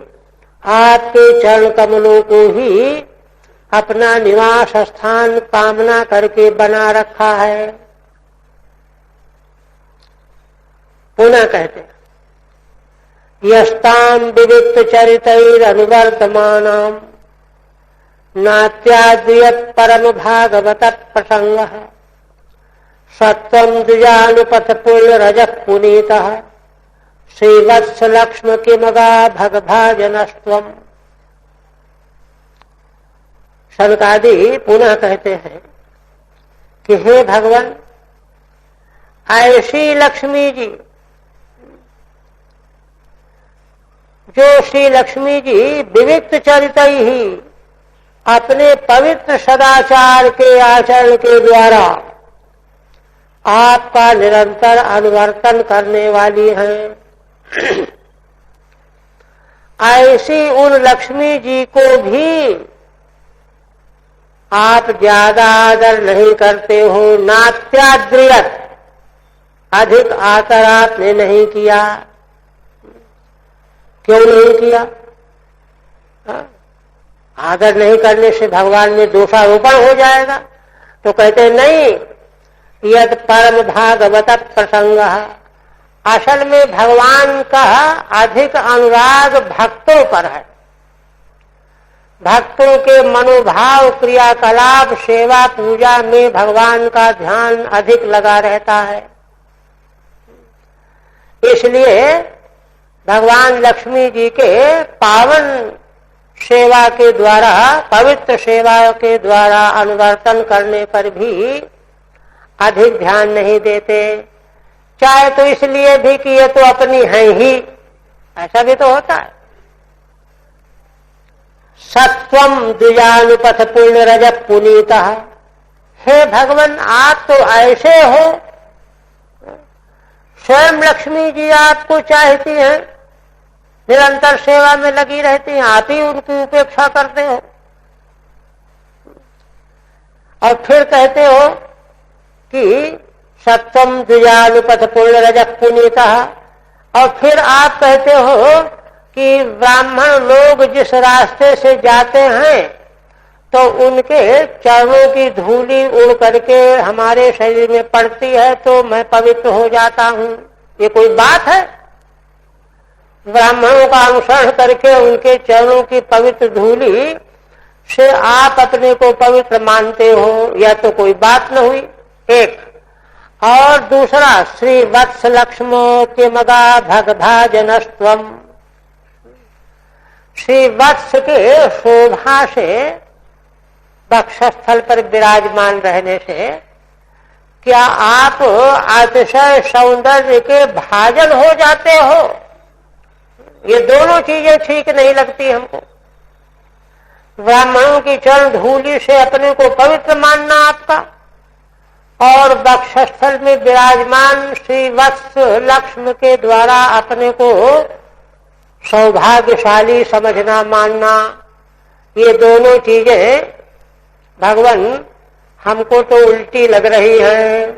आपके चरण कमलों को ही अपना निवास स्थान कामना करके बना रखा है। पुनः कहते हैं, यस्ताम विविक्त चरितैर अनुवर्तमानाम नात्याद्रियत परम भागवत प्रसंग सत्वं द्विजानुपथ पुण्य रज पुनीतः श्रीवत्स लक्ष्म किमगा भगभाजनस्त्वम्। शनकादि पुनः कहते हैं कि हे भगवान, ऐसी लक्ष्मी जी, जो श्री लक्ष्मी जी विविक्त चरित ही अपने पवित्र सदाचार के आचरण के द्वारा आपका निरंतर अनुवर्तन करने वाली हैं, ऐसी उन लक्ष्मी जी को भी आप ज्यादा आदर नहीं करते हो। नात्याद्रियत, अधिक आदर आपने नहीं किया। क्यों नहीं किया? आदर नहीं करने से भगवान में दोषारोपण हो जाएगा। तो कहते नहीं, यद परम भागवत प्रसंग। असल में भगवान का अधिक अनुराग भक्तों पर है। भक्तों के मनोभाव, क्रियाकलाप, सेवा पूजा में भगवान का ध्यान अधिक लगा रहता है। इसलिए भगवान लक्ष्मी जी के पावन सेवा के द्वारा, पवित्र सेवा के द्वारा अनुवर्तन करने पर भी अधिक ध्यान नहीं देते। चाहे तो इसलिए भी कि ये तो अपनी है ही, ऐसा भी तो होता है। सत्वम द्विजानुपथ पुण्य रज पुनीतः। हे भगवान, आप तो ऐसे हो, स्वयं लक्ष्मी जी आपको चाहती हैं, निरंतर सेवा में लगी रहती हैं, आप ही उनकी उपेक्षा करते हो। और फिर कहते हो कि सत्वम द्विजानुपथ पुण्य रज पुनीतः। और फिर आप कहते हो कि ब्राह्मण लोग जिस रास्ते से जाते हैं तो उनके चरणों की धूली उड़ करके हमारे शरीर में पड़ती है तो मैं पवित्र हो जाता हूँ। ये कोई बात है? ब्राह्मणों का अनुसरण करके उनके चरणों की पवित्र धूली से आप अपने को पवित्र मानते हो, यह तो कोई बात न हुई। एक और दूसरा, श्री वत्स लक्ष्मो किमगा भगभाजनस्त्वम्। श्री वत्स के शोभा से वक्षस्थल पर विराजमान रहने से क्या आप अतिशय सौंदर्य के भाजन हो जाते हो? ये दोनों चीजें ठीक नहीं लगती हमको। ब्राह्मणों की चरण धूलि से अपने को पवित्र मानना आपका, और वक्षस्थल में विराजमान श्री वत्स लक्ष्म के द्वारा अपने को सौभाग्यशाली समझना मानना, ये दोनों चीजें भगवान हमको तो उल्टी लग रही है।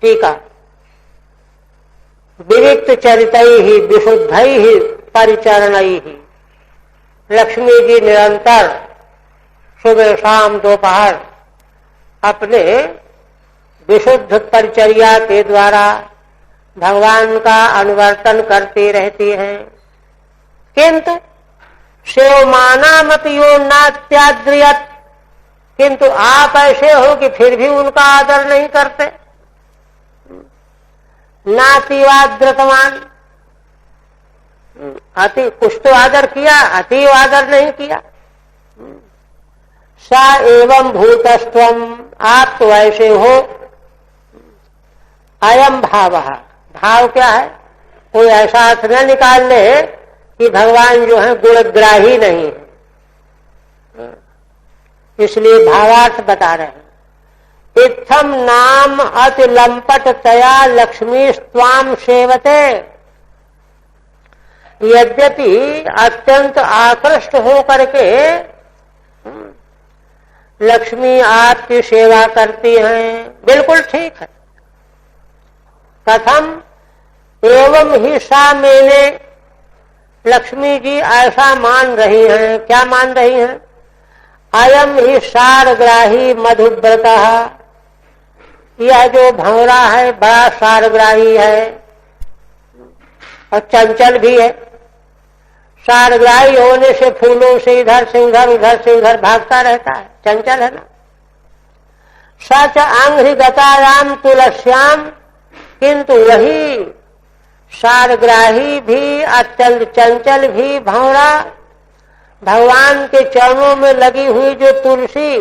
ठीक है। विविक्त चरितैहि विशुद्धैहि परिचरणैहि, लक्ष्मी जी निरंतर सुबह शाम दोपहर अपने विशुद्ध परिचर्या के द्वारा भगवान का अनुवर्तन करती रहती हैं। किंतु सेवमानामपि यो नात्याद्रियत, किंतु आप ऐसे हो कि फिर भी उनका आदर नहीं करते। नातिवाद्रतमान, अति कुछ तो आदर किया, अति आदर नहीं किया। सा एवं भूतस्त्वम, आप तो ऐसे हो। अयम भाव, भाव क्या है? कोई ऐसा अर्थ न निकाल ले कि भगवान जो है गुणग्राही नहीं है, इसलिए भावार्थ बता रहे हैं। इत्थम नाम अति लंपट तया लक्ष्मी स्वाम सेवते, यद्यपि अत्यंत आकृष्ट होकर के लक्ष्मी आपकी सेवा करती हैं, बिल्कुल ठीक है। कथम एवं ही सा, मैंने लक्ष्मी जी ऐसा मान रही हैं। क्या मान रही हैं? अयम ही सारग्राही मधुव्रता, यह जो भंवरा है बड़ा सारग्राही है और चंचल भी है। सारग्राही होने से फूलों से इधर से उधर भागता रहता है, चंचल है ना। सच अंघ्रि गतायाम तुलस्याम, किंतु वही सारग्राही भी अत्यंत चंचल भी भंवरा भगवान के चरणों में लगी हुई जो तुलसी,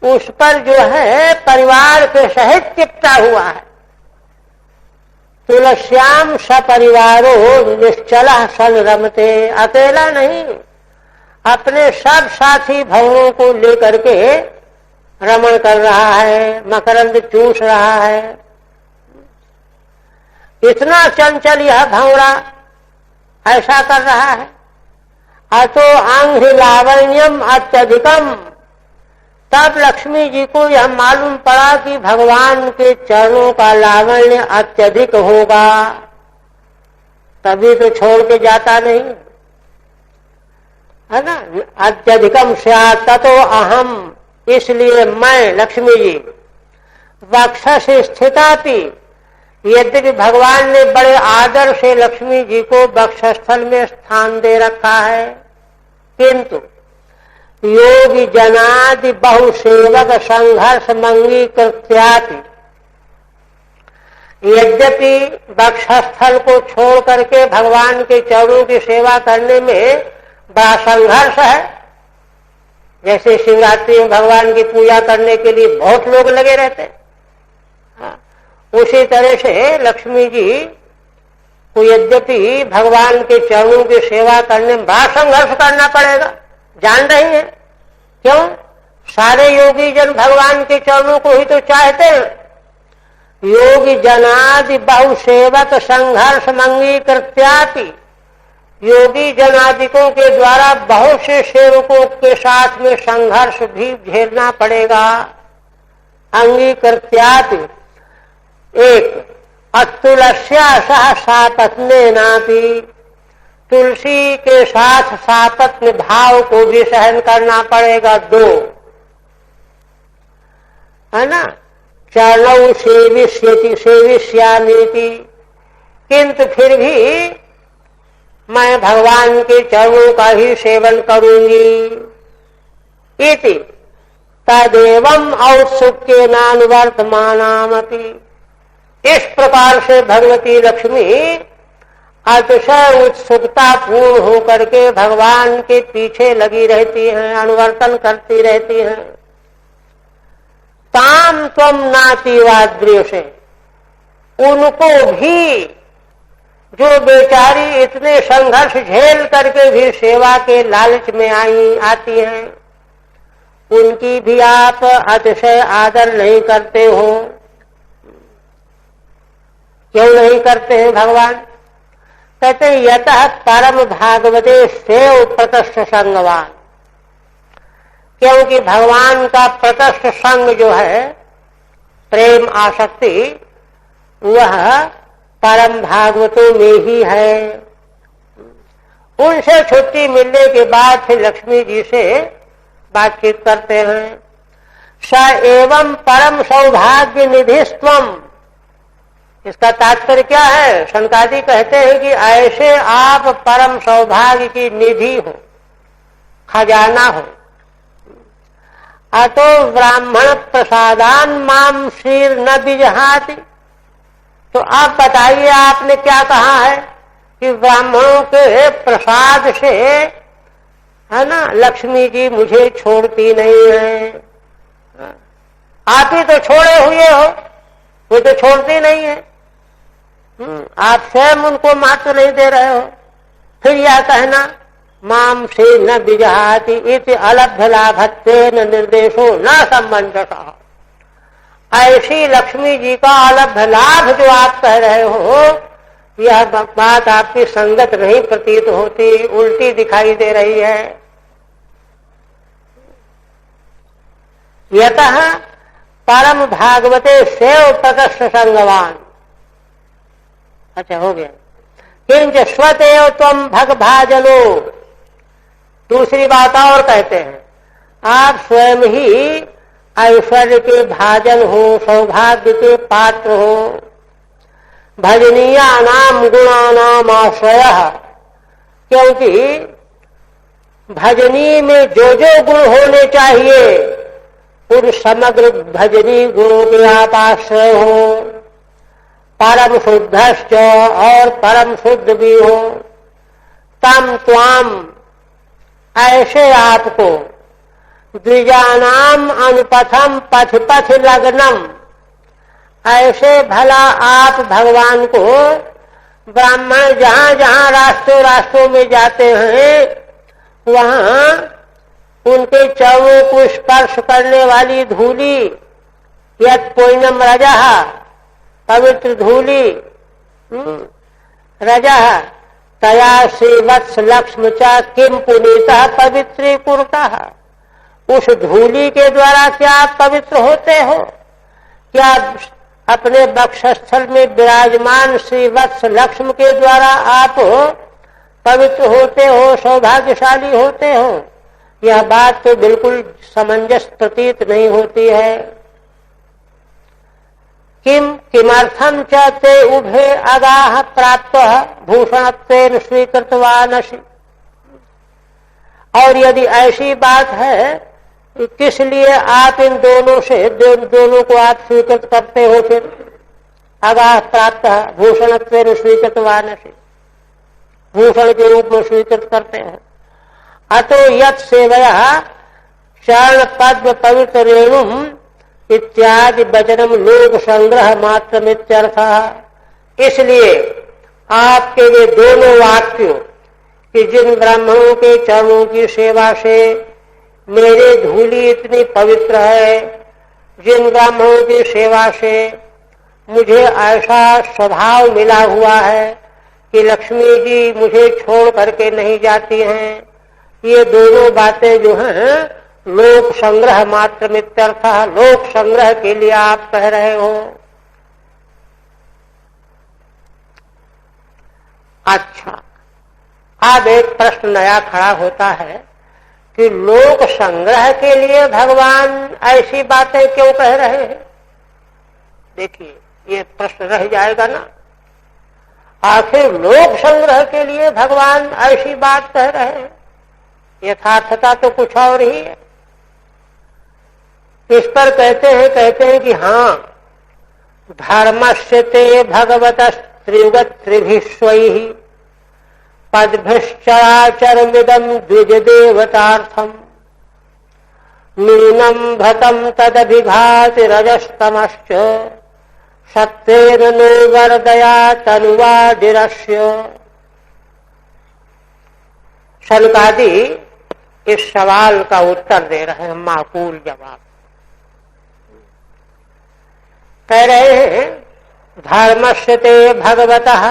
उस पर जो है परिवार के सहित चिपटा हुआ है। तुलस्याम सपरिवारो निश्चल सल रमते, अकेला नहीं, अपने सब साथी भवनों को लेकर के रमण कर रहा है, मकरंद चूस रहा है। इतना चंचल यह भंवरा ऐसा कर रहा है। अतो आंघ्रि लावण्यम अत्यधिकम, तब लक्ष्मी जी को यह मालूम पड़ा कि भगवान के चरणों का लावण्य अत्यधिक होगा, तभी तो छोड़ के जाता नहीं है ना। अत्यधिकम स्यात् ततो अहम, इसलिए मैं लक्ष्मी जी वक्षस स्थितापि, यद्यपि भगवान ने बड़े आदर से लक्ष्मी जी को वक्षस्थल में स्थान दे रखा है, किंतु योगी जनादि बहुसेवक संघर्ष मंगीकृत्यापि, यद्यपि वक्षस्थल को छोड़ करके भगवान के चरणों की सेवा करने में बड़ा संघर्ष है। जैसे शिवरात्रि में भगवान की पूजा करने के लिए बहुत लोग लगे रहते हैं, उसी तरह से लक्ष्मी जी को यद्यपि भगवान के चरणों की सेवा करने में बड़ा संघर्ष करना पड़ेगा। जान रही हैं क्यों? सारे योगी जन भगवान के चरणों को ही तो चाहते हैं। योगी जनादि बहुसेवक संघर्ष मंगीकृत्यापि, योगी जनादिकों के द्वारा बहुत से सेवकों के साथ में संघर्ष भी झेलना पड़ेगा। अंगीकृत्यापि, एक अतुलस्या सह सापत्नेनापि, तुलसी के साथ सापत्न भाव को भी सहन करना पड़ेगा। दो है ना। चरणौ सेविष्यामीति, किंतु फिर भी मैं भगवान के चरणों का ही सेवन करूंगी। इति तदेवं औत्सुक्येनानुवर्तमानामपि, इस प्रकार से भगवती लक्ष्मी अतिशय उत्सुकता पूर्ण होकर के भगवान के पीछे लगी रहती हैं, अनुवर्तन करती रहती हैं। ताम त्वम नातिवाद्रियसे, उनको भी, जो बेचारी इतने संघर्ष झेल करके भी सेवा के लालच में आती हैं, उनकी भी आप अतिशय आदर नहीं करते हो। क्यों नहीं करते हैं भगवान? कहते यतः परम भागवते सेव प्रतस्थ संगवान, क्योंकि भगवान का प्रतस्थ संग जो है, प्रेम आसक्ति, वह परम भागवतों में ही है। उनसे छुट्टी मिलने के बाद फिर लक्ष्मी जी से बातचीत करते हैं। स एवं परम सौभाग्य निधिस्त्वम, इसका तात्पर्य क्या है? शंकादि कहते हैं कि ऐसे आप परम सौभाग्य की निधि हो, खजाना हो। अतो ब्राह्मण प्रसादान माम श्रीर न बिजहाति, तो आप बताइए आपने क्या कहा है कि ब्राह्मणों के प्रसाद से, है ना, लक्ष्मी जी मुझे छोड़ती नहीं है। आप ही तो छोड़े हुए हो, वो तो छोड़ती नहीं है। आप स्वयं उनको मात्र नहीं दे रहे हो, फिर यह कहना माम से न बिजहाति इति अलभ्य लाभत्वेन निर्देशो न संबंधतः। ऐसी लक्ष्मी जी का अलभ्य लाभ जो आप कह रहे हो, यह बात आपकी संगत नहीं प्रतीत होती, उल्टी दिखाई दे रही है। यतः परम भागवते सेव प्रतस्थ संगवान। अच्छा, हो गया। किंच स्वतेव त्वम भग भाजनो, दूसरी बात और कहते हैं, आप स्वयं ही ऐश्वर्य के भाजन हो, सौभाग्य के पात्र हो। भजनीया नाम गुणानाम आश्रय, क्योंकि भजनी में जो जो गुण होने चाहिए, उन समग्र भजनी गुणों के आप आश्रय हो। परम शुद्धश्च, और परम शुद्ध भी हो। तम त्वाम, ऐसे आपको, द्विजानाम अनुपथम पथ पथ लग्नम, ऐसे भला आप भगवान को ब्राह्मण जहां जहां रास्तों रास्तों में जाते हैं, वहां उनके चरणों को स्पर्श करने वाली धूली, यत् पुण्यम रजः, पवित्र धूली, रजः तया श्रीवत्स लक्ष्म च किम पुनीतः पवित्री कुरुतः। उस धूली के द्वारा क्या आप पवित्र होते हो? क्या अपने वक्षस्थल में विराजमान श्रीवत्स लक्ष्म के द्वारा आप पवित्र होते हो, सौभाग्यशाली होते हो? यह बात तो बिल्कुल समंजस प्रतीत नहीं होती है। किम किमर्थम च ते उभे अगाह प्राप्त भूषणत्वेन स्वीकृतवानसि। और यदि ऐसी बात है, किस लिए आप इन दोनों से, दोनों को आप स्वीकृत करते हो? फिर अगाह प्राप्त भूषणत्वेन स्वीकृतवानसि, भूषण के रूप में स्वीकृत करते हो। अतो यत् सेवया चरण पद्म पवित्र रेणुम इत्यादि वचनम लोक संग्रह मात्र मित्यर्थ। इसलिए आपके वे दोनों वाक्यों कि जिन ब्राह्मणों के चरणों की सेवा से मेरे धूली इतनी पवित्र है, जिन ब्राह्मणों की सेवा से मुझे ऐसा स्वभाव मिला हुआ है कि लक्ष्मी जी मुझे छोड़ करके नहीं जाती हैं, ये दोनों बातें जो हैं लोक संग्रह मात्र मित्यर्थ, लोक संग्रह के लिए आप कह रहे हो। अच्छा, अब एक प्रश्न नया खड़ा होता है कि लोक संग्रह के लिए भगवान ऐसी बातें क्यों कह रहे हैं? देखिए, ये प्रश्न रह जाएगा ना। आखिर लोक संग्रह के लिए भगवान ऐसी बात कह रहे हैं? यथार्थता तो कुछ और ही है। इस पर कहते हैं कि हाँ, धर्मस्य ते भगवतस्त्रियुगत त्रिभिस्वैः पद्भिश्चराचरमिदं द्विज देवतार्थम। मीनम भतम तदभिघाति रजस्तमश्च सत्तेन नो वरदया तनुवादिरस्य। शल्कादि इस सवाल का उत्तर दे रहे हैं, माकूल जवाब। कह रहे हैं धर्मस्य ते भगवतः,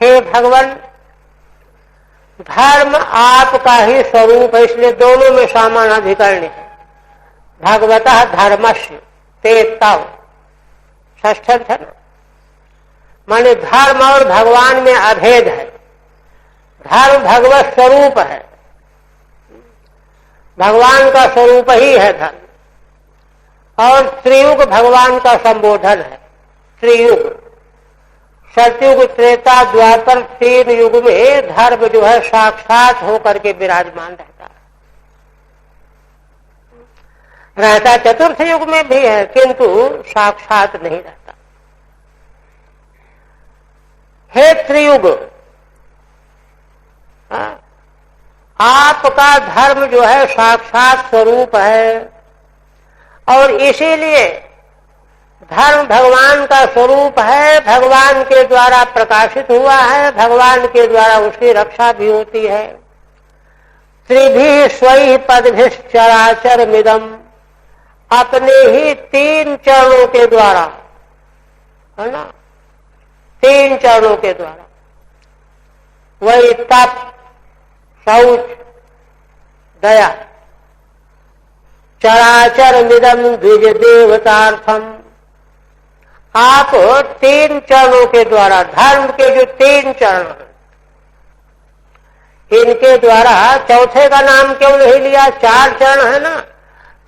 हे भगवान धर्म आपका ही स्वरूप है, इसलिए दोनों में समान अधिकरण है। भगवतः धर्मस्य ते तव षष्ठर्थ है ना, माने धर्म और भगवान में अभेद है। धर्म भगवत स्वरूप है, भगवान का स्वरूप ही है धर्म। और त्रियुग भगवान का संबोधन है। त्रियुग सतयुग त्रेता द्वापर तीन युग में धर्म जो है साक्षात होकर के विराजमान रहता चतुर्थ युग में भी है, किंतु साक्षात नहीं रहता। हे त्रियुग, आपका धर्म जो है साक्षात स्वरूप है, और इसीलिए धर्म भगवान का स्वरूप है, भगवान के द्वारा प्रकाशित हुआ है, भगवान के द्वारा उसकी रक्षा भी होती है। त्रिभी स्वई पदभिश्च चराचर मिदम, अपने ही तीन चरणों के द्वारा, है ना, तीन चरणों के द्वारा, वही तप, शौच, दया, चराचर मिदम द्विज देवतार्थम। आप तीन चरणों के द्वारा, धर्म के जो तीन चरण हैं, इनके द्वारा, चौथे का नाम क्यों नहीं लिया, चार चरण है ना,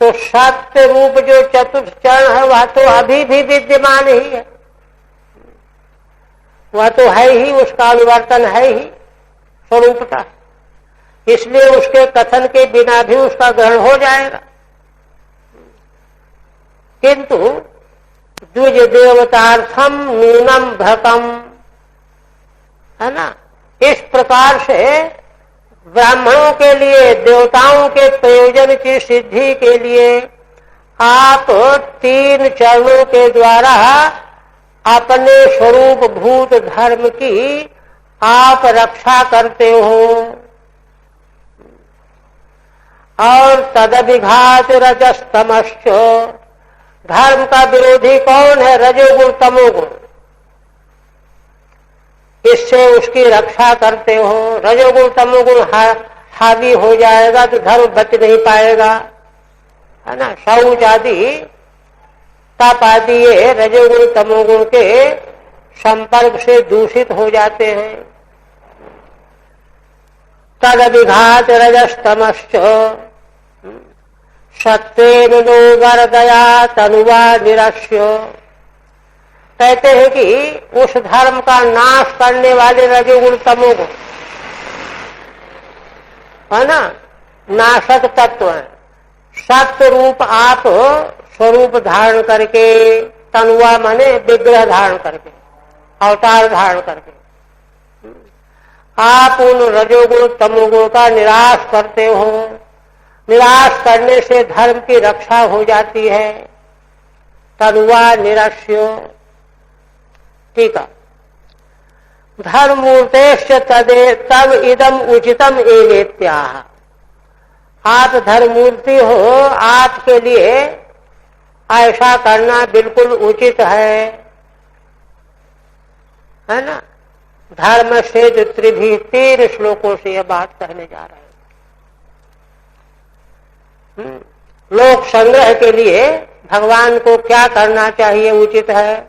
तो सत्य रूप जो चतुर्थ चरण है वह तो अभी भी विद्यमान ही है, वह तो है ही, उसका अनुवर्तन है ही स्वरूपता। इसलिए उसके कथन के बिना भी उसका ग्रहण हो जाएगा। किंतु द्विज देवतार्थम न्यूनम भ्रतम, है ना, इस प्रकार से ब्राह्मणों के लिए, देवताओं के प्रयोजन की सिद्धि के लिए आप तीन चरणों के द्वारा अपने स्वरूप भूत धर्म की आप रक्षा करते हो। और तदभिघात रजस्तमश्च, धर्म का विरोधी कौन है, रजोगुण तमोगुण, इससे उसकी रक्षा करते हो। रजोगुण तमोगुण हावी हो जाएगा तो धर्म बच नहीं पाएगा, है ना। शौच आदि, तप आदि ये रजोगुण तमोगुण के संपर्क से दूषित हो जाते हैं। तदभिघात रजस्तमश्च सत्तेन नो वरदया तनुवा निरस्य। कहते हैं कि उस धर्म का नाश करने वाले रजोगुण तमोगुण, है ना, नाशक तत्व है। सत्य रूप आप स्वरूप धारण करके, तनुवा माने विग्रह धारण करके, अवतार धारण करके आप उन रजोगुण तमोगुण का निराश करते हो। निराश करने से धर्म की रक्षा हो जाती है। तनुवा निरस्यो। ठीक है, धर्ममूर्तेश्च तब इदम उचितम एवेत्याह। आप धर्ममूर्ति हो, आपके लिए ऐसा करना बिल्कुल उचित है ना। धर्म से जो त्रिभी, तीन श्लोकों से यह बात कहने जा रहे हैं। लोक संग्रह के लिए भगवान को क्या करना चाहिए, उचित है।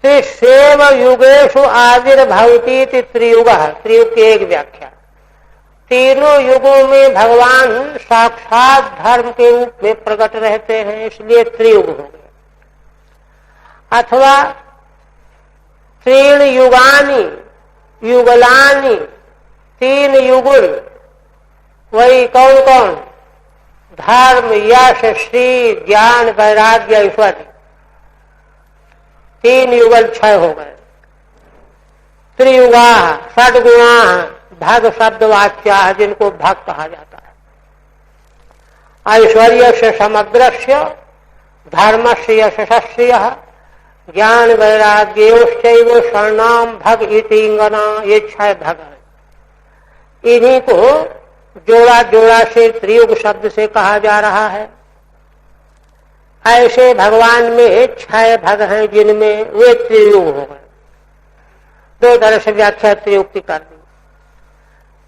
सेव युगेशु आविर्भवती त्रियुग, त्रियुग की एक व्याख्या। तीनों युगों में भगवान साक्षात धर्म के रूप में प्रकट रहते हैं, इसलिए त्रियुग हो गए। अथवा तीन युगानी युगलानी, तीन युगुल, वही कौन कौन, धर्म, यश, श्री, ज्ञान, वैराग्य, ऐश्वर्य, तीन युगल 6 हो गए। त्रियुगा षड्गुणा, भग शब्द वाच्या, जिनको भग कहा जाता है। ऐश्वर्य से समग्रस्य धर्म से यशस्या ज्ञान वैराग्योश्चैव शरणाम भग इतिंगना, ये 6 भग है। इन्हीं को जोड़ा जोड़ा से त्रियुग शब्द से कहा जा रहा है। ऐसे भगवान में 6 भग हैं जिनमें वे त्रियुग हो गए। 2 तरह से व्याख्या त्रियुक्ति कर दी।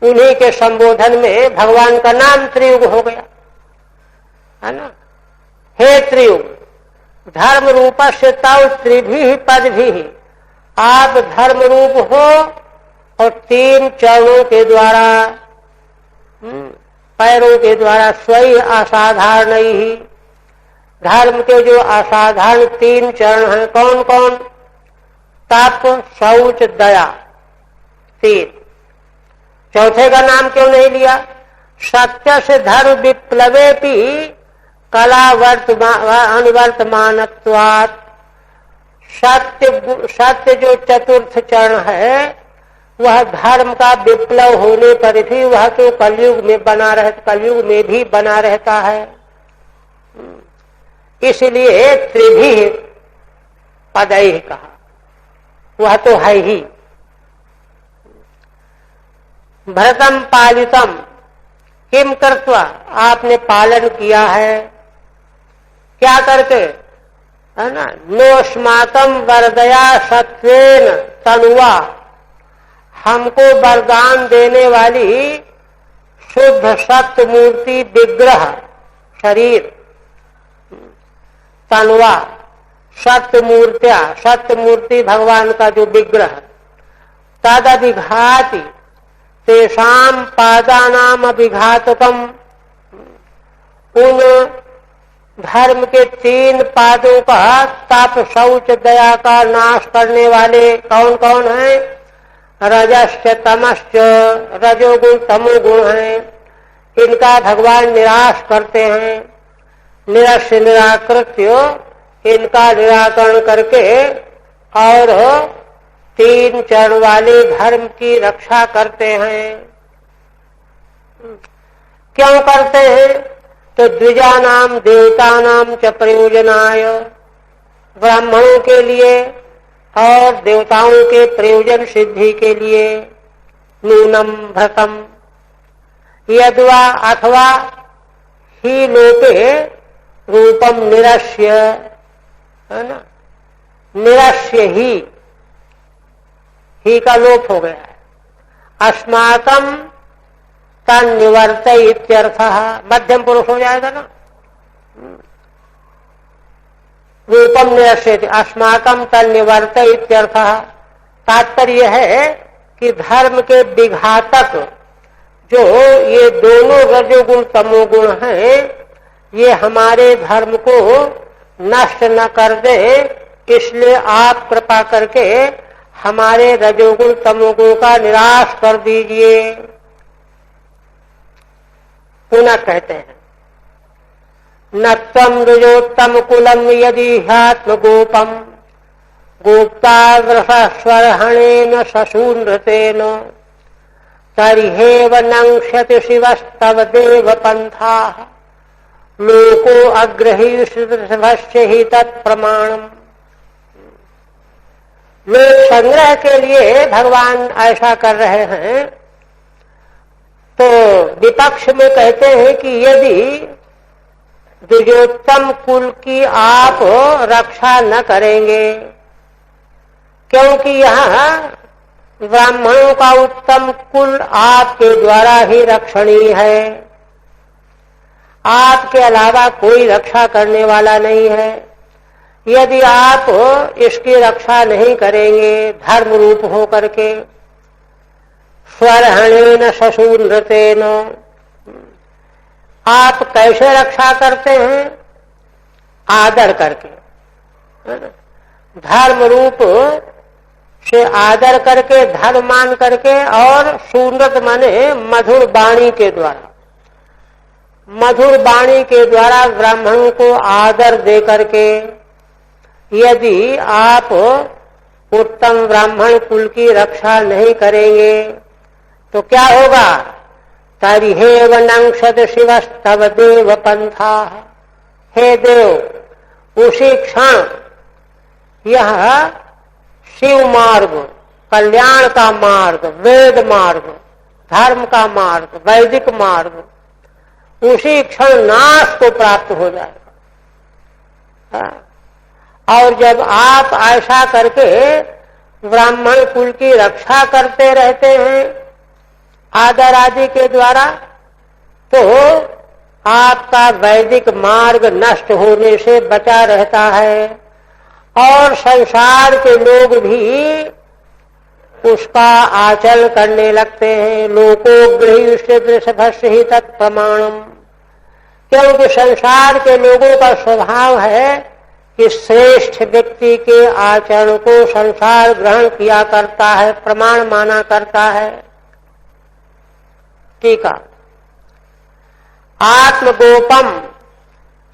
उन्हीं के संबोधन में भगवान का नाम त्रियुग हो गया है ना। हे त्रियुग, धर्म रूपस्य तव त्रिभिः पदभिः, आप धर्म रूप हो और 3 चरणों के द्वारा, पैरों के द्वारा स्वयं असाधारण ही। धर्म के जो असाधारण 3 चरण हैं कौन कौन? तप, शौच, दया, 3। चौथे का नाम क्यों नहीं लिया? सत्य से धर्म विप्लवे भी कला अनुवर्तमानत्वात्। सत्य जो चतुर्थ चरण है वह धर्म का विप्लव होने पर भी वह तो कलयुग में कलयुग में भी बना रहता है। इसलिए त्रिभी पदई कहा, वह तो है ही। भरतम पालितम किम कर्त्वा, आपने पालन किया है, क्या करके? है ना। नोस्माकम वरदया सत्वेन तनुवा, हमको वरदान देने वाली शुद्ध सत्य मूर्ति विग्रह शरीर, तनुवा सत्य मूर्ति भगवान का जो विग्रह, तद अभिघाति तेषाम पादानाम अभिघातकम, उन धर्म के 3 पादों का तप, शौच, दया का नाश करने वाले कौन कौन है? रजश्च तमश्च, रजोगुण तमोगुण है, इनका भगवान निराश करते हैं। निरस्य निराकृत्य इनका निराकरण करके और 3 चरण वाले धर्म की रक्षा करते हैं। क्यों करते हैं? तो द्विजानाम देवतानाम च प्रयोजनाय, ब्राह्मणों के लिए और देवताओं के प्रयोजन सिद्धि के लिए। नूनम भ्रतम यद्वा अथवा ही लोके रूपम निरस्य, है ना। निरस्य ही का लोप हो गया है। अस्माकम तन्निवर्त इत्यर्थः, मध्यम पुरुष हो जाएगा ना। रूपम निरस्यति, अस्माकम तन्निवर्त इत्यर्थः। तात्पर्य है कि धर्म के विघातक जो ये दोनों रजोगुण तमोगुण हैं, ये हमारे धर्म को नष्ट न कर दे, इसलिए आप कृपा करके हमारे रजोगुण तमोगुण का निराश कर दीजिए। पुनः कहते हैं, न त्वं रजोत्तम कुलम यदि ह्यात्म गोपम गोप्ताग्रसस्वरहणेन शशूनृतेन तर्हेव नंक्ष्यति शिवस्तव देव पंथाः लोको अग्रहीष्यस्य हि तत्प्रमाणम्। लोक संग्रह के लिए भगवान ऐसा कर रहे हैं, तो विपक्ष में कहते हैं कि यदि द्विजोत्तम कुल की आप रक्षा न करेंगे, क्योंकि यहाँ ब्राह्मणों का उत्तम कुल आपके द्वारा ही रक्षणीय है, आपके अलावा कोई रक्षा करने वाला नहीं है। यदि आप इसकी रक्षा नहीं करेंगे धर्म रूप हो करके, स्वरहणेन शशूनृतेन, आप कैसे रक्षा करते हैं? आदर करके, धर्म रूप से आदर करके, धर्म मान करके, और सुनृत माने मधुर वाणी के द्वारा, मधुर वाणी के द्वारा ब्राह्मणों को आदर दे करके यदि आप उत्तम ब्राह्मण कुल की रक्षा नहीं करेंगे तो क्या होगा? तरिहेव नंक्षत शिवस्तव देव पंथा। हे देव, उसी क्षण यह शिव मार्ग, कल्याण का मार्ग, वेद मार्ग, धर्म का मार्ग, वैदिक मार्ग उसी क्षण नाश को प्राप्त हो जाएगा। और जब आप ऐसा करके ब्राह्मण कुल की रक्षा करते रहते हैं आदर आदि के द्वारा, तो आपका वैदिक मार्ग नष्ट होने से बचा रहता है और संसार के लोग भी उसका आचरण करने लगते हैं। लोको गृहीष्य वृषभस्य ही तत्प्रमाणम। क्योंकि संसार के लोगों का स्वभाव है कि श्रेष्ठ व्यक्ति के आचरण को संसार ग्रहण किया करता है, प्रमाण माना करता है। टीका, आत्मगोपम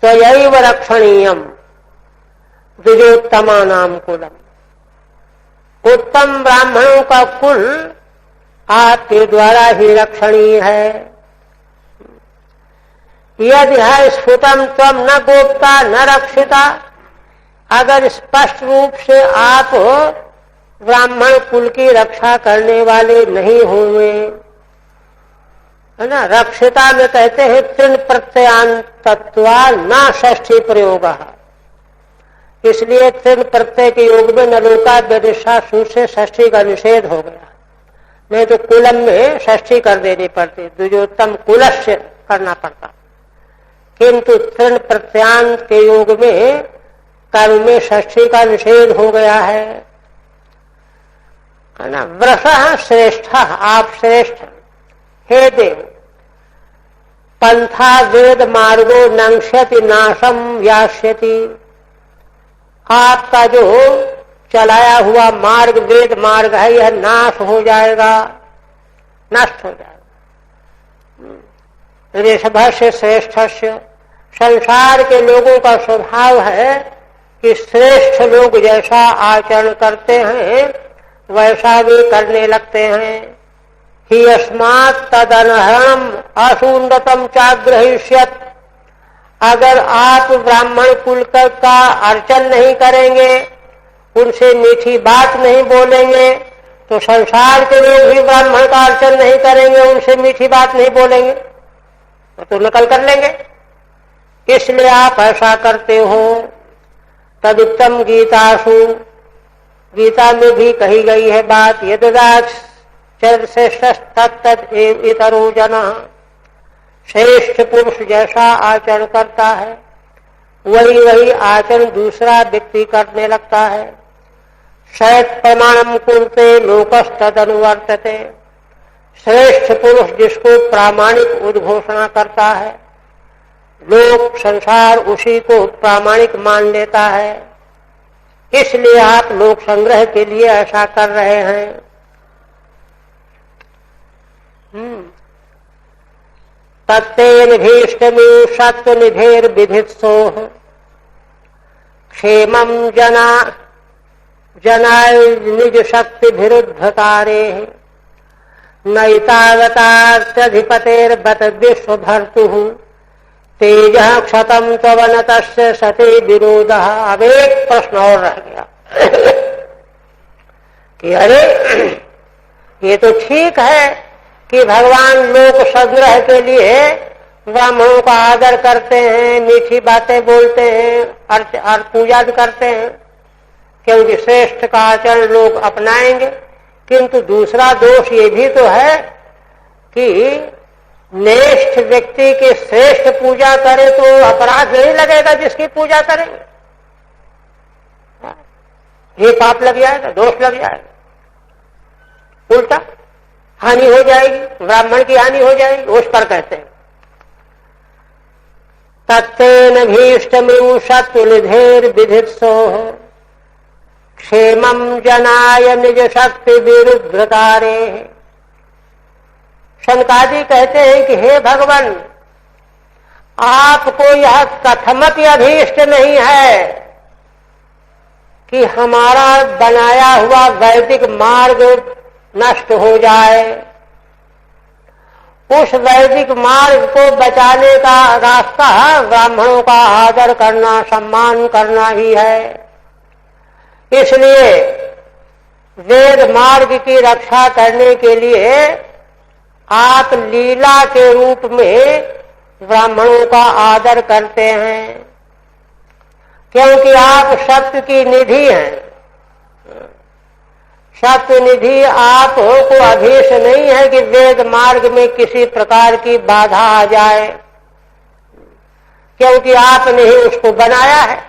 त्वयैव रक्षणीयम द्विजोत्तमा नाम कुलम। उत्तम ब्राह्मणों का कुल आपके द्वारा ही रक्षणीय है। यदि है स्फुटम त्वम न गोप्ता न रक्षिता, अगर स्पष्ट रूप से आप ब्राह्मण कुल की रक्षा करने वाले नहीं होंगे, है ना। रक्षिता में कहते हैं तृण प्रत्ययान्तत्वा न षष्ठी प्रयोग। इसलिए तृण प्रत्यय के योग में नलोका व्यदिशा सूत्र से षष्ठी का निषेध हो गया। नहीं तो कुलम में षष्ठी कर देनी पड़ती, द्विजोत्तम कुलस्य करना पड़ता। किंतु तृण प्रत्यांत के योग में कर्म में षष्ठी का निषेध हो गया है ना। वृषः श्रेष्ठ, आप श्रेष्ठ। हे देव, पंथा वेद मार्गो नंक्ष्यति नाशम व्यास्यति। आपका जो चलाया हुआ मार्ग वेद मार्ग है, यह नाश हो जाएगा, नष्ट हो जाएगा। ऋषभस्य श्रेष्ठस्य, संसार के लोगों का स्वभाव है कि श्रेष्ठ लोग जैसा आचरण करते हैं वैसा भी करने लगते हैं। ही अस्मात् तदनहरणम असुन्नतम चाग्रहिष्यत्। अगर आप ब्राह्मण कुल का अर्चन नहीं करेंगे, उनसे मीठी बात नहीं बोलेंगे, तो संसार के लोग भी ब्राह्मण का अर्चन नहीं करेंगे, उनसे मीठी बात नहीं बोलेंगे तो नकल कर लेंगे। इसलिए आप ऐसा करते हो। तदुत्तम गीतासु, गीता में भी कही गई है बात, यद्राश्रेष्ठ इतरो जनः। श्रेष्ठ पुरुष जैसा आचरण करता है वही वही आचरण दूसरा व्यक्ति करने लगता है। शैत प्रमाणम कुरुते लोकस्तदनुवर्तते। श्रेष्ठ पुरुष जिसको प्रामाणिक उद्घोषणा करता है, लोक संसार उसी को प्रामाणिक मान लेता है। इसलिए आप लोक संग्रह के लिए ऐसा कर रहे हैं। तत्तेन भीष्टमीव सत्वनिधेर विधित्सोः क्षेमं जनाय निज शक्ति विरुद्धकारेः नैतावतार्थधिपतेर्बत विश्वभर्तुः तेजः क्षतम त्ववनतस्य सते विरोधः। अब एक प्रश्न और रह गया कि अरे ये तो ठीक है कि भगवान लोक संग्रह के लिए ब्राह्मणों का आदर करते हैं, मीठी बातें बोलते हैं, अर्थ पूजा करते हैं, क्योंकि श्रेष्ठ का आचरण लोग अपनाएंगे। किंतु दूसरा दोष ये भी तो है कि नेष्ठ व्यक्ति की श्रेष्ठ पूजा करे तो अपराध नहीं लगेगा जिसकी पूजा करेंगे। ये पाप लग जाएगा, दोष लग जाएगा, उल्टा हानि हो जाएगी, ब्राह्मण की हानि हो जाएगी। उस पर कहते हैं तत्तेन भीष्टमिव सत्वनिधेर विधित्सोः क्षेमं जनाय निज शक्ति विरुद्धकारेः। शनकादि कहते हैं कि हे भगवान, आपको यह कथमपि अभीष्ट नहीं है कि हमारा बनाया हुआ वैदिक मार्ग नष्ट हो जाए। उस वैदिक मार्ग को बचाने का रास्ता ब्राह्मणों का आदर करना, सम्मान करना ही है। इसलिए वेद मार्ग की रक्षा करने के लिए आप लीला के रूप में ब्राह्मणों का आदर करते हैं, क्योंकि आप सत्य की निधि हैं। सत्य निधि आपको अधीश नहीं है कि वेद मार्ग में किसी प्रकार की बाधा आ जाए, क्योंकि आपने ही उसको बनाया है।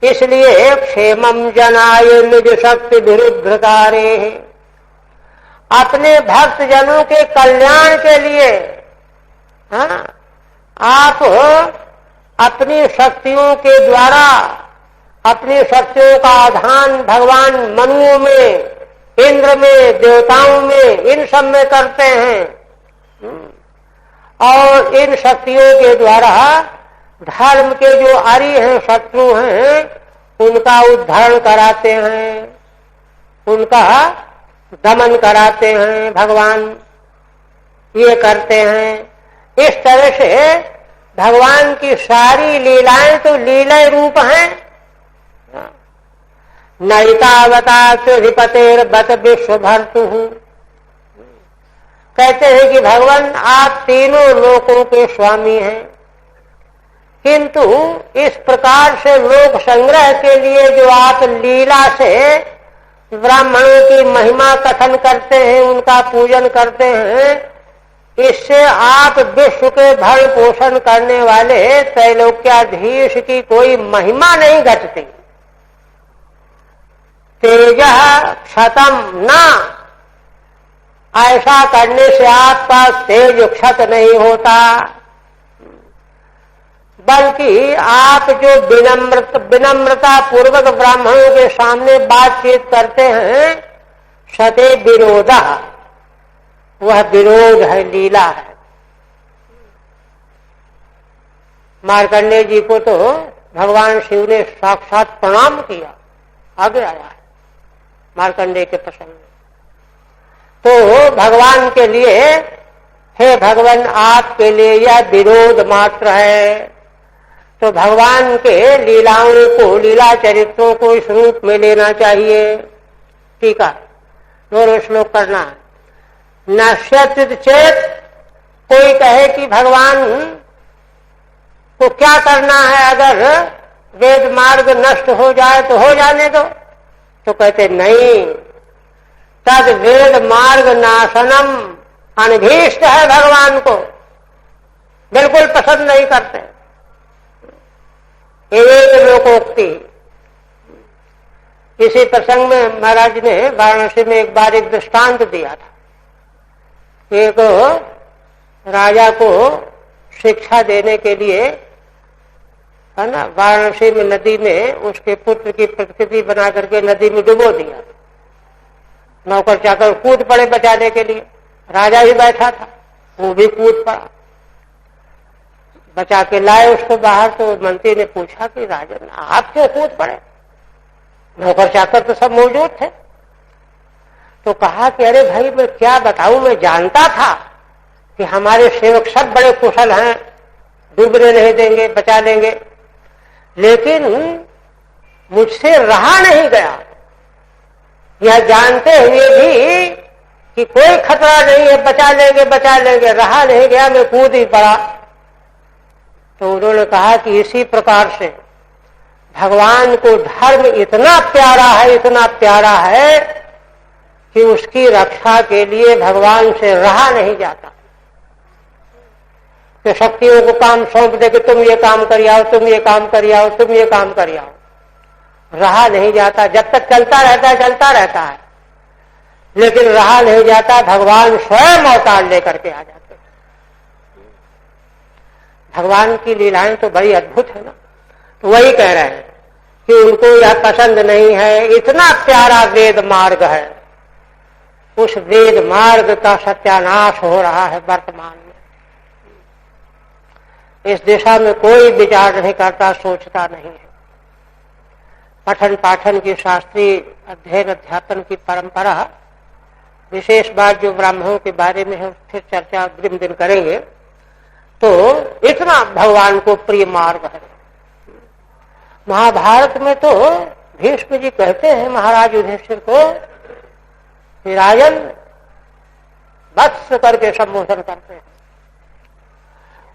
इसलिए क्षेमम जनाय निज शक्ति विरुद्ध कार्य, अपने भक्त जनों के कल्याण के लिए आप अपनी शक्तियों के द्वारा, अपनी शक्तियों का आधान भगवान मनुओं में, इंद्र में, देवताओं में, इन सब में करते हैं और इन शक्तियों के द्वारा धर्म के जो आरी हैं, शत्रु हैं, उनका उद्धार कराते हैं, उनका दमन कराते हैं भगवान, ये करते हैं। इस तरह से भगवान की सारी लीलाएं तो लीला रूप हैं। नैतावता त्रिपतेर बत विश्व भर्तु, कहते हैं कि भगवान आप तीनों लोकों के स्वामी हैं, किंतु इस प्रकार से लोक संग्रह के लिए जो आप लीला से ब्राह्मणों की महिमा कथन करते हैं, उनका पूजन करते हैं, इससे आप विश्व के भरण पोषण करने वाले त्रैलोक्याधीश की कोई महिमा नहीं घटती। तेज क्षतम न, ऐसा करने से आपका तेज क्षत नहीं होता, बल्कि आप जो विनम्रता पूर्वक ब्राह्मणों के सामने बातचीत करते हैं, सते विरोध, वह विरोध है, लीला है। मार्कंडेय जी को तो भगवान शिव ने साक्षात प्रणाम किया, आगे आया है मार्कंडेय के प्रसंग में। तो भगवान के लिए, हे भगवान आपके लिए यह विरोध मात्र है। तो भगवान के लीलाओं को, लीला चरित्रों को इस रूप में लेना चाहिए। ठीक है, दोनों श्लोक करना है। नश्यत चेत, कोई कहे कि भगवान को क्या करना है, अगर वेद मार्ग नष्ट हो जाए तो हो जाने दो, तो कहते नहीं, तद वेद मार्ग नाशनम अनभीष्ट है, भगवान को बिल्कुल पसंद नहीं करते। एक लोकोक्ति। इसी प्रसंग में महाराज ने वाराणसी में एक बार एक दृष्टांत दिया था। एक राजा को शिक्षा देने के लिए, है ना, वाराणसी में नदी में उसके पुत्र की प्रतिकृति बना करके नदी में डुबो दिया। नौकर चाकर कूद पड़े बचाने के लिए, राजा ही बैठा था, वो भी कूद पड़ा, बचा के लाए उसको बाहर। तो मंत्री ने पूछा कि राजन आप क्यों कूद पड़े, नौकर चाकर तो सब मौजूद थे। तो कहा कि अरे भाई मैं क्या बताऊं, मैं जानता था कि हमारे सेवक सब बड़े कुशल हैं, डूबने नहीं देंगे, बचा लेंगे, लेकिन मुझसे रहा नहीं गया। यह जानते हुए भी कि कोई खतरा नहीं है, बचा लेंगे, रहा नहीं गया, मैं कूद ही पड़ा। तो उन्होंने कहा कि इसी प्रकार से भगवान को धर्म इतना प्यारा है कि उसकी रक्षा के लिए भगवान से रहा नहीं जाता। कि शक्तियों को काम सौंप दे कि तुम ये काम कर आओ, तुम ये काम कर आओ, तुम ये काम कर आओ, रहा नहीं जाता। जब तक चलता रहता है, लेकिन रहा नहीं जाता। भगवान स्वयं अवतार लेकर के आ जाते। भगवान की लीलाएं तो बड़ी अद्भुत है ना। तो वही कह रहे हैं कि उनको यह पसंद नहीं है। इतना प्यारा वेद मार्ग है, उस वेद मार्ग का सत्यानाश हो रहा है वर्तमान में। इस दिशा में कोई विचार नहीं करता, सोचता नहीं है। पठन पाठन की, शास्त्रीय अध्ययन अध्यापन की परंपरा विशेष बात जो ब्राह्मणों के बारे में है फिर चर्चा अग्रिम दिन करेंगे। तो इतना भगवान को प्रिय मार्ग है। महाभारत में तो भीष्म जी कहते हैं महाराज युधिष्ठिर को, राजन वत्स करके संबोधन करते हैं।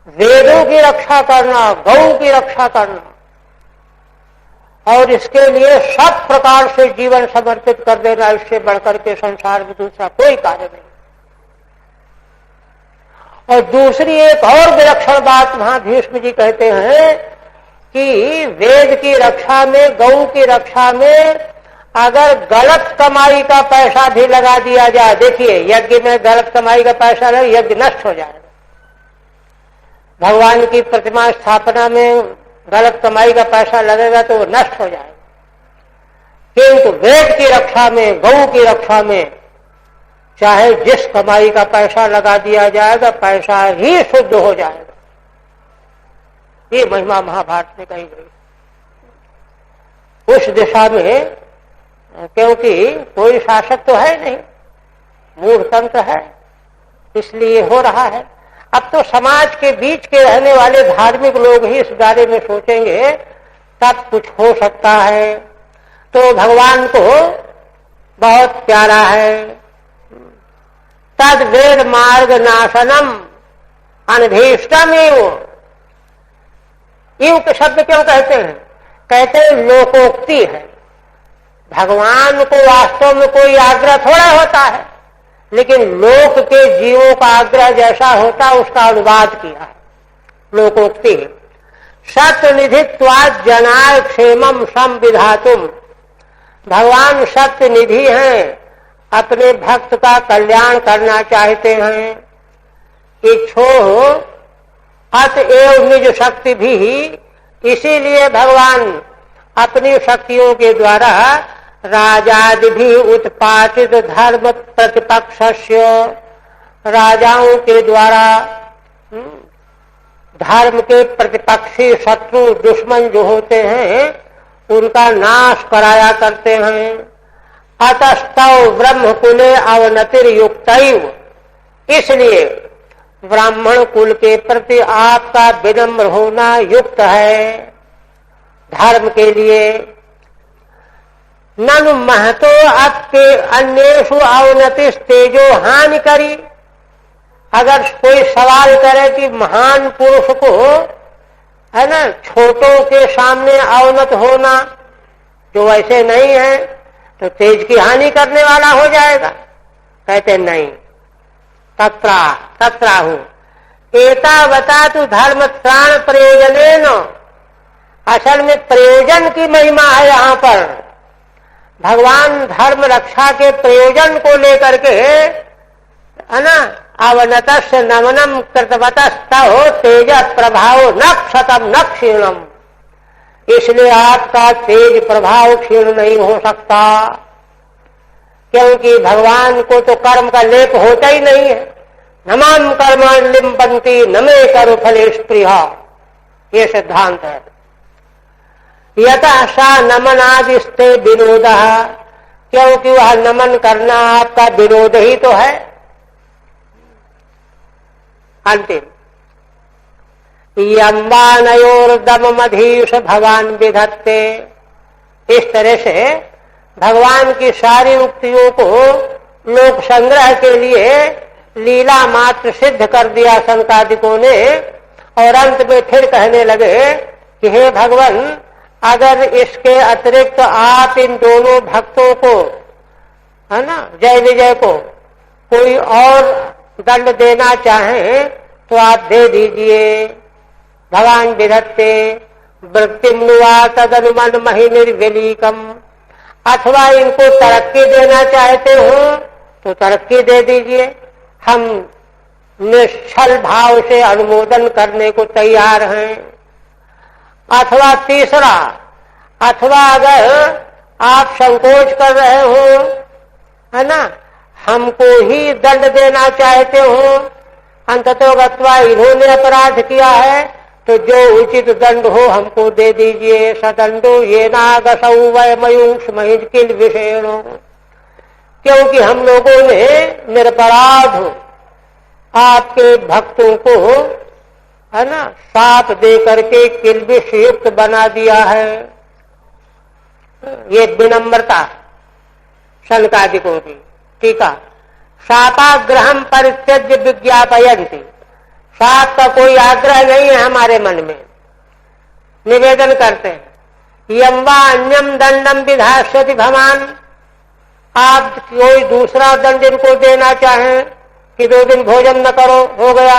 वेदों की रक्षा करना, गौ की रक्षा करना और इसके लिए सब प्रकार से जीवन समर्पित कर देना, इससे बढ़कर के संसार में दूसरा कोई कार्य नहीं। और दूसरी एक और विलक्षण बात वहां भीष्म जी कहते हैं कि वेद की रक्षा में, गौ की रक्षा में अगर गलत कमाई का पैसा भी लगा दिया जाए, देखिए यज्ञ में गलत कमाई का पैसा लगे, यज्ञ नष्ट हो जाएगा। भगवान की प्रतिमा स्थापना में गलत कमाई का पैसा लगेगा तो वो नष्ट हो जाएगा। किंतु वेद की रक्षा में, गौ की रक्षा में चाहे जिस कमाई का पैसा लगा दिया जाएगा, पैसा ही शुद्ध हो जाएगा। ये महिमा महाभारत में कही गई। उस दिशा में, क्योंकि कोई शासक तो है नहीं, मूढ़तंत्र है, इसलिए हो रहा है। अब तो समाज के बीच के रहने वाले धार्मिक लोग ही इस बारे में सोचेंगे तब कुछ हो सकता है। तो भगवान को बहुत प्यारा है। तद वेद मार्ग नाशनम अनभीष्टम इव के शब्द क्यों कहते हैं? कहते हैं लोकोक्ति है। भगवान को वास्तव में कोई आग्रह थोड़ा होता है, लेकिन लोक के जीवों का आग्रह जैसा होता है उसका अनुवाद किया है, लोकोक्ति। सत्य निधित्वाद जनाय क्षेमम संविधातुम। भगवान सत्य निधि हैं, अपने भक्त का कल्याण करना चाहते हैं। इच्छो अतएव निज शक्ति भी, इसीलिए भगवान अपनी शक्तियों के द्वारा राजादि भी उत्पादित धर्म प्रतिपक्षस्य, राजाओं के द्वारा धर्म के प्रतिपक्षी शत्रु दुश्मन जो होते हैं उनका नाश कराया करते हैं। अतस्तव ब्रह्म कुले अवनतिर युक्तैव, इसलिए ब्राह्मण कुल के प्रति आपका विनम्र होना युक्त है धर्म के लिए। ननु महतो आपके अन्येषु अवनतिस तेजो हानि करी। अगर कोई सवाल करे कि महान पुरुष को है ना छोटों के सामने अवनत होना जो वैसे नहीं है तो तेज की हानि करने वाला हो जाएगा, कहते नहीं। तत्राहु एतावता तु धर्म त्राण प्रयोजनेन, असल में प्रयोजन की महिमा है यहाँ पर। भगवान धर्म रक्षा के प्रयोजन को लेकर के है ना अवनतस्य नमनम कृतवतस्तहो तेज प्रभाव न क्षतम न क्षीणम, इसलिए आपका तेज प्रभाव क्षीण नहीं हो सकता, क्योंकि भगवान को तो कर्म का लेप होता ही नहीं है। नमाम कर्म लिम्पन्ति नमे करु फले स्पृहा, ये सिद्धांत है। यतः सा नमनादिस्ते विनोद, क्योंकि वह नमन करना आपका विनोद ही तो है। अंतिम यम्बानयोर्दम मधीश भगवान विधत्ते, इस तरह से भगवान की सारी उक्तियों को लोक संग्रह के लिए लीला मात्र सिद्ध कर दिया संकादिकों ने। और अंत में फिर कहने लगे कि हे भगवान, अगर इसके अतिरिक्त आप इन दोनों भक्तों को है ना जय विजय को कोई और दंड देना चाहें तो आप दे दीजिए। भगवान विधत्ते वृत्तिम नुवा तदनुमन महि निर्विलीकम, अथवा इनको तरक्की देना चाहते हो तो तरक्की दे दीजिए, हम निश्चल भाव से अनुमोदन करने को तैयार हैं। अथवा तीसरा, अथवा अगर आप संकोच कर रहे हो है ना हमको ही दंड देना चाहते हो, अंततो गत्वा इन्होंने अपराध किया है तो जो उचित दंड हो हमको दे दीजिए। सदंडो ये नागसौ वय मयूष महिज किल विषेणो, क्योंकि हम लोगों ने निरपराध आपके भक्तों को, है ना, साप दे करके किल्बिष युक्त बना दिया है। ये विनम्रता शनकादिकों की। ठीक है, शापाग्रहम परित्यज्य विज्ञापयन्ति, साप का कोई आग्रह नहीं है हमारे मन में, निवेदन करते हैं। यम वा अन्यम दंडम विधास्यति भवान, आप कोई दूसरा दंड इनको देना चाहें कि 2 दिन भोजन न करो, हो गया,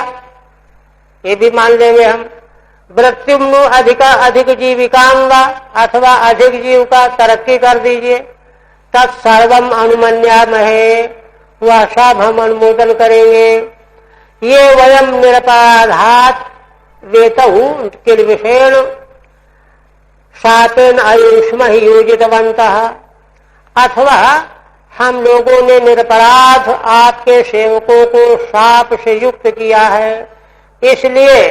ये भी मान लेंगे हम। मृत्युम अधिक जीविकांगा, अथवा अधिक जीव का तरक्की कर दीजिए। तत्सर्वम अनुमन्यामहे, वह सब हम अनुमोदन करेंगे। ये वयम निरपराधात वेतहु किल्बिषेण शापेन आयुष्म ही योजितवन्तः, अथवा हम लोगों ने निरपराध आपके सेवकों को शाप से युक्त किया है, इसलिए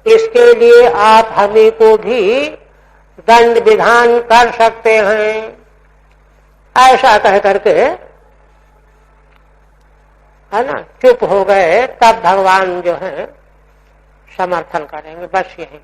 इसके लिए आप हमें को भी दंड विधान कर सकते हैं। ऐसा कह करके, है ना, चुप हो गए। तब भगवान जो है समर्थन करेंगे। बस यही।